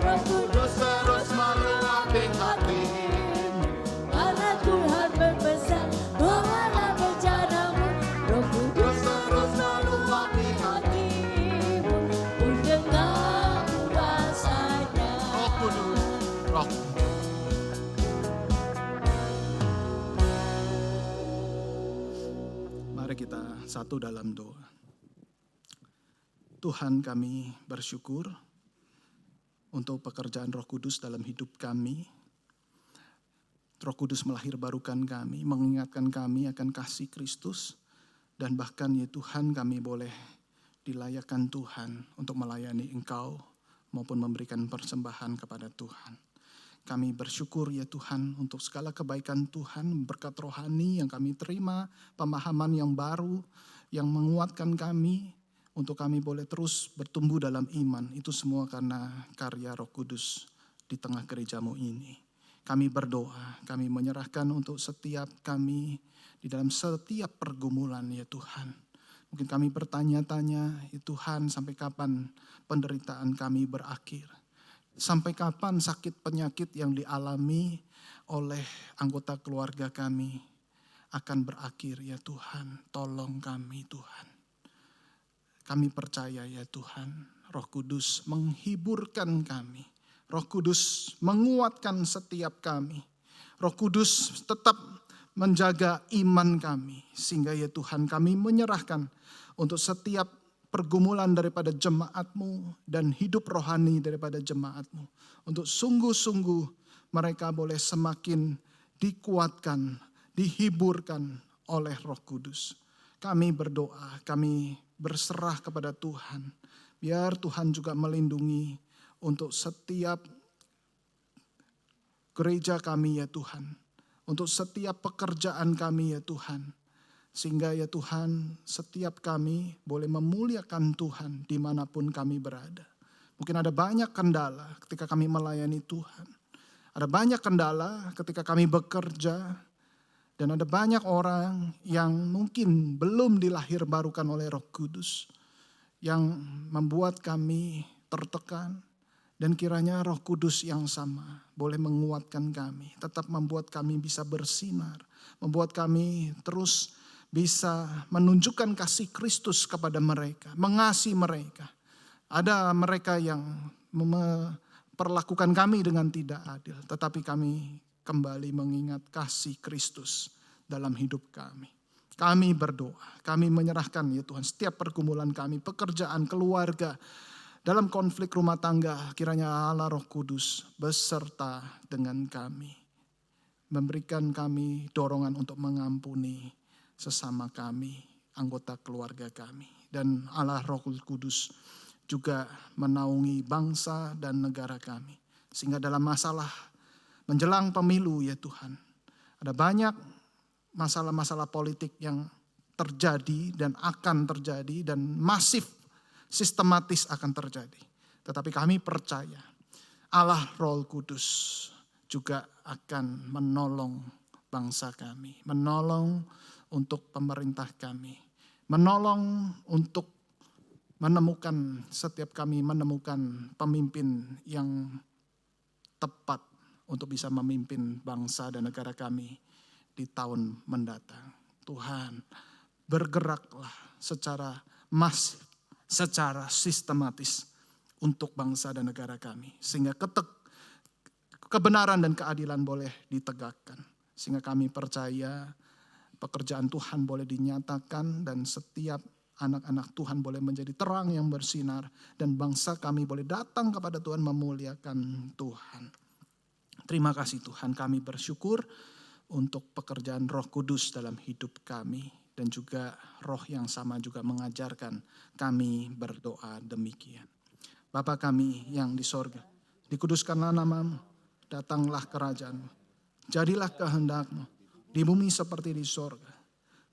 Roh Kudus
Terus meluapi hatimu.
karena Tuhan berpesan, bawalah bencanamu. Roh Kudus terus meluapi hatimu pun dengan kuasanya.
Roh Kudus, Roh. Mari kita satu dalam doa. Tuhan, kami bersyukur untuk pekerjaan Roh Kudus dalam hidup kami. Roh Kudus melahirbarukan kami, mengingatkan kami akan kasih Kristus, dan bahkan ya Tuhan, kami boleh dilayakkan Tuhan untuk melayani Engkau maupun memberikan persembahan kepada Tuhan. Kami bersyukur ya Tuhan untuk segala kebaikan Tuhan, berkat rohani yang kami terima, pemahaman yang baru yang menguatkan kami untuk kami boleh terus bertumbuh dalam iman. Itu semua karena karya Roh Kudus di tengah gerejamu ini. Kami berdoa, kami menyerahkan untuk setiap kami di dalam setiap pergumulan ya Tuhan. Mungkin kami bertanya-tanya, ya Tuhan, sampai kapan penderitaan kami berakhir? Sampai kapan sakit penyakit yang dialami oleh anggota keluarga kami akan berakhir ya Tuhan? Tolong kami Tuhan. Kami percaya ya Tuhan, Roh Kudus menghiburkan kami. Roh Kudus menguatkan setiap kami. Roh Kudus tetap menjaga iman kami. Sehingga ya Tuhan, kami menyerahkan untuk setiap pergumulan daripada jemaat-Mu dan hidup rohani daripada jemaat-Mu. Untuk sungguh-sungguh mereka boleh semakin dikuatkan, dihiburkan oleh Roh Kudus. Kami berdoa, kami berserah kepada Tuhan. Biar Tuhan juga melindungi untuk setiap gereja kami ya Tuhan. Untuk setiap pekerjaan kami ya Tuhan. Sehingga ya Tuhan, setiap kami boleh memuliakan Tuhan dimanapun kami berada. Mungkin ada banyak kendala ketika kami melayani Tuhan. Ada banyak kendala ketika kami bekerja. Dan ada banyak orang yang mungkin belum dilahirbarukan oleh Roh Kudus. Yang membuat kami tertekan. Dan kiranya Roh Kudus yang sama boleh menguatkan kami. Tetap membuat kami bisa bersinar. Membuat kami terus bisa menunjukkan kasih Kristus kepada mereka. Mengasihi mereka. Ada mereka yang memperlakukan kami dengan tidak adil. Tetapi kami kembali mengingat kasih Kristus dalam hidup kami. Kami berdoa, kami menyerahkan ya Tuhan setiap pergumulan kami, pekerjaan, keluarga, dalam konflik rumah tangga, kiranya Allah Roh Kudus beserta dengan kami. memberikan kami dorongan untuk mengampuni sesama kami, anggota keluarga kami. Dan Allah Roh Kudus juga menaungi bangsa dan negara kami. Sehingga dalam masalah menjelang pemilu ya Tuhan, ada banyak masalah-masalah politik yang terjadi dan akan terjadi dan masif, sistematis akan terjadi. Tetapi kami percaya Allah Roh Kudus juga akan menolong bangsa kami, menolong untuk pemerintah kami, menolong untuk menemukan, setiap kami menemukan pemimpin yang tepat untuk bisa memimpin bangsa dan negara kami di tahun mendatang. Tuhan, bergeraklah secara masif, secara sistematis untuk bangsa dan negara kami. Sehingga kebenaran dan keadilan boleh ditegakkan. Sehingga kami percaya pekerjaan Tuhan boleh dinyatakan dan setiap anak-anak Tuhan boleh menjadi terang yang bersinar. Dan bangsa kami boleh datang kepada Tuhan memuliakan Tuhan. Terima kasih Tuhan, kami bersyukur untuk pekerjaan Roh Kudus dalam hidup kami. Dan juga Roh yang sama juga mengajarkan kami berdoa demikian. Bapa kami yang di sorga, dikuduskanlah namamu, datanglah kerajaanmu. Jadilah kehendakmu di bumi seperti di sorga.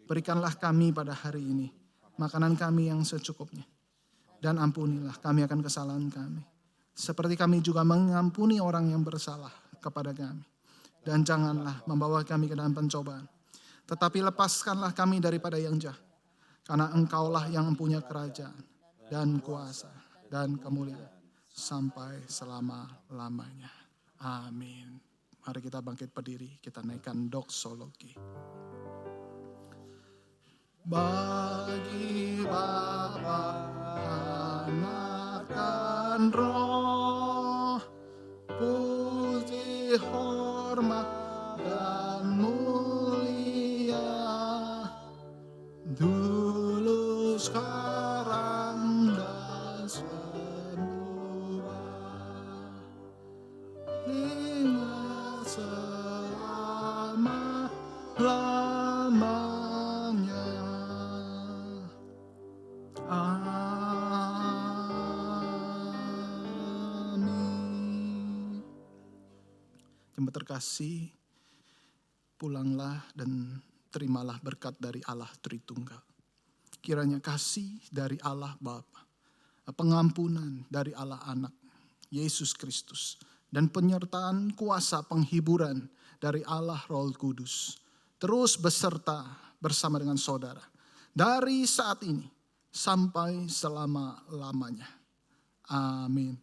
Berikanlah kami pada hari ini makanan kami yang secukupnya. Dan ampunilah kami akan kesalahan kami. Seperti kami juga mengampuni orang yang bersalah kepada kami. Dan janganlah membawa kami ke dalam pencobaan. Tetapi lepaskanlah kami daripada yang jahat. Karena Engkaulah yang mempunyai kerajaan dan kuasa dan kemuliaan sampai selama-lamanya. Amin. Mari kita bangkit berdiri, kita naikkan doksologi. Bagi Bapa, Anak dan Roh, puji, hormat, dan mulia, dulu, sekarang, dan semula. Hingga selama-lamanya. Amin. Jemaat terkasih, pulanglah dan terimalah berkat dari Allah Tritunggal. Kiranya kasih dari Allah Bapa, pengampunan dari Allah Anak, Yesus Kristus, dan penyertaan kuasa penghiburan dari Allah Roh Kudus terus beserta bersama dengan saudara dari saat ini sampai selama-lamanya. Amin.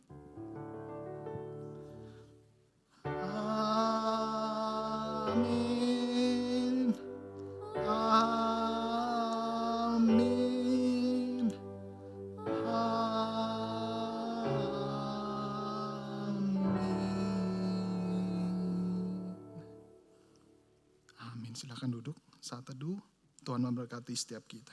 Amin. Amin. Amin. Silakan duduk saat teduh. Tuhan memberkati setiap kita.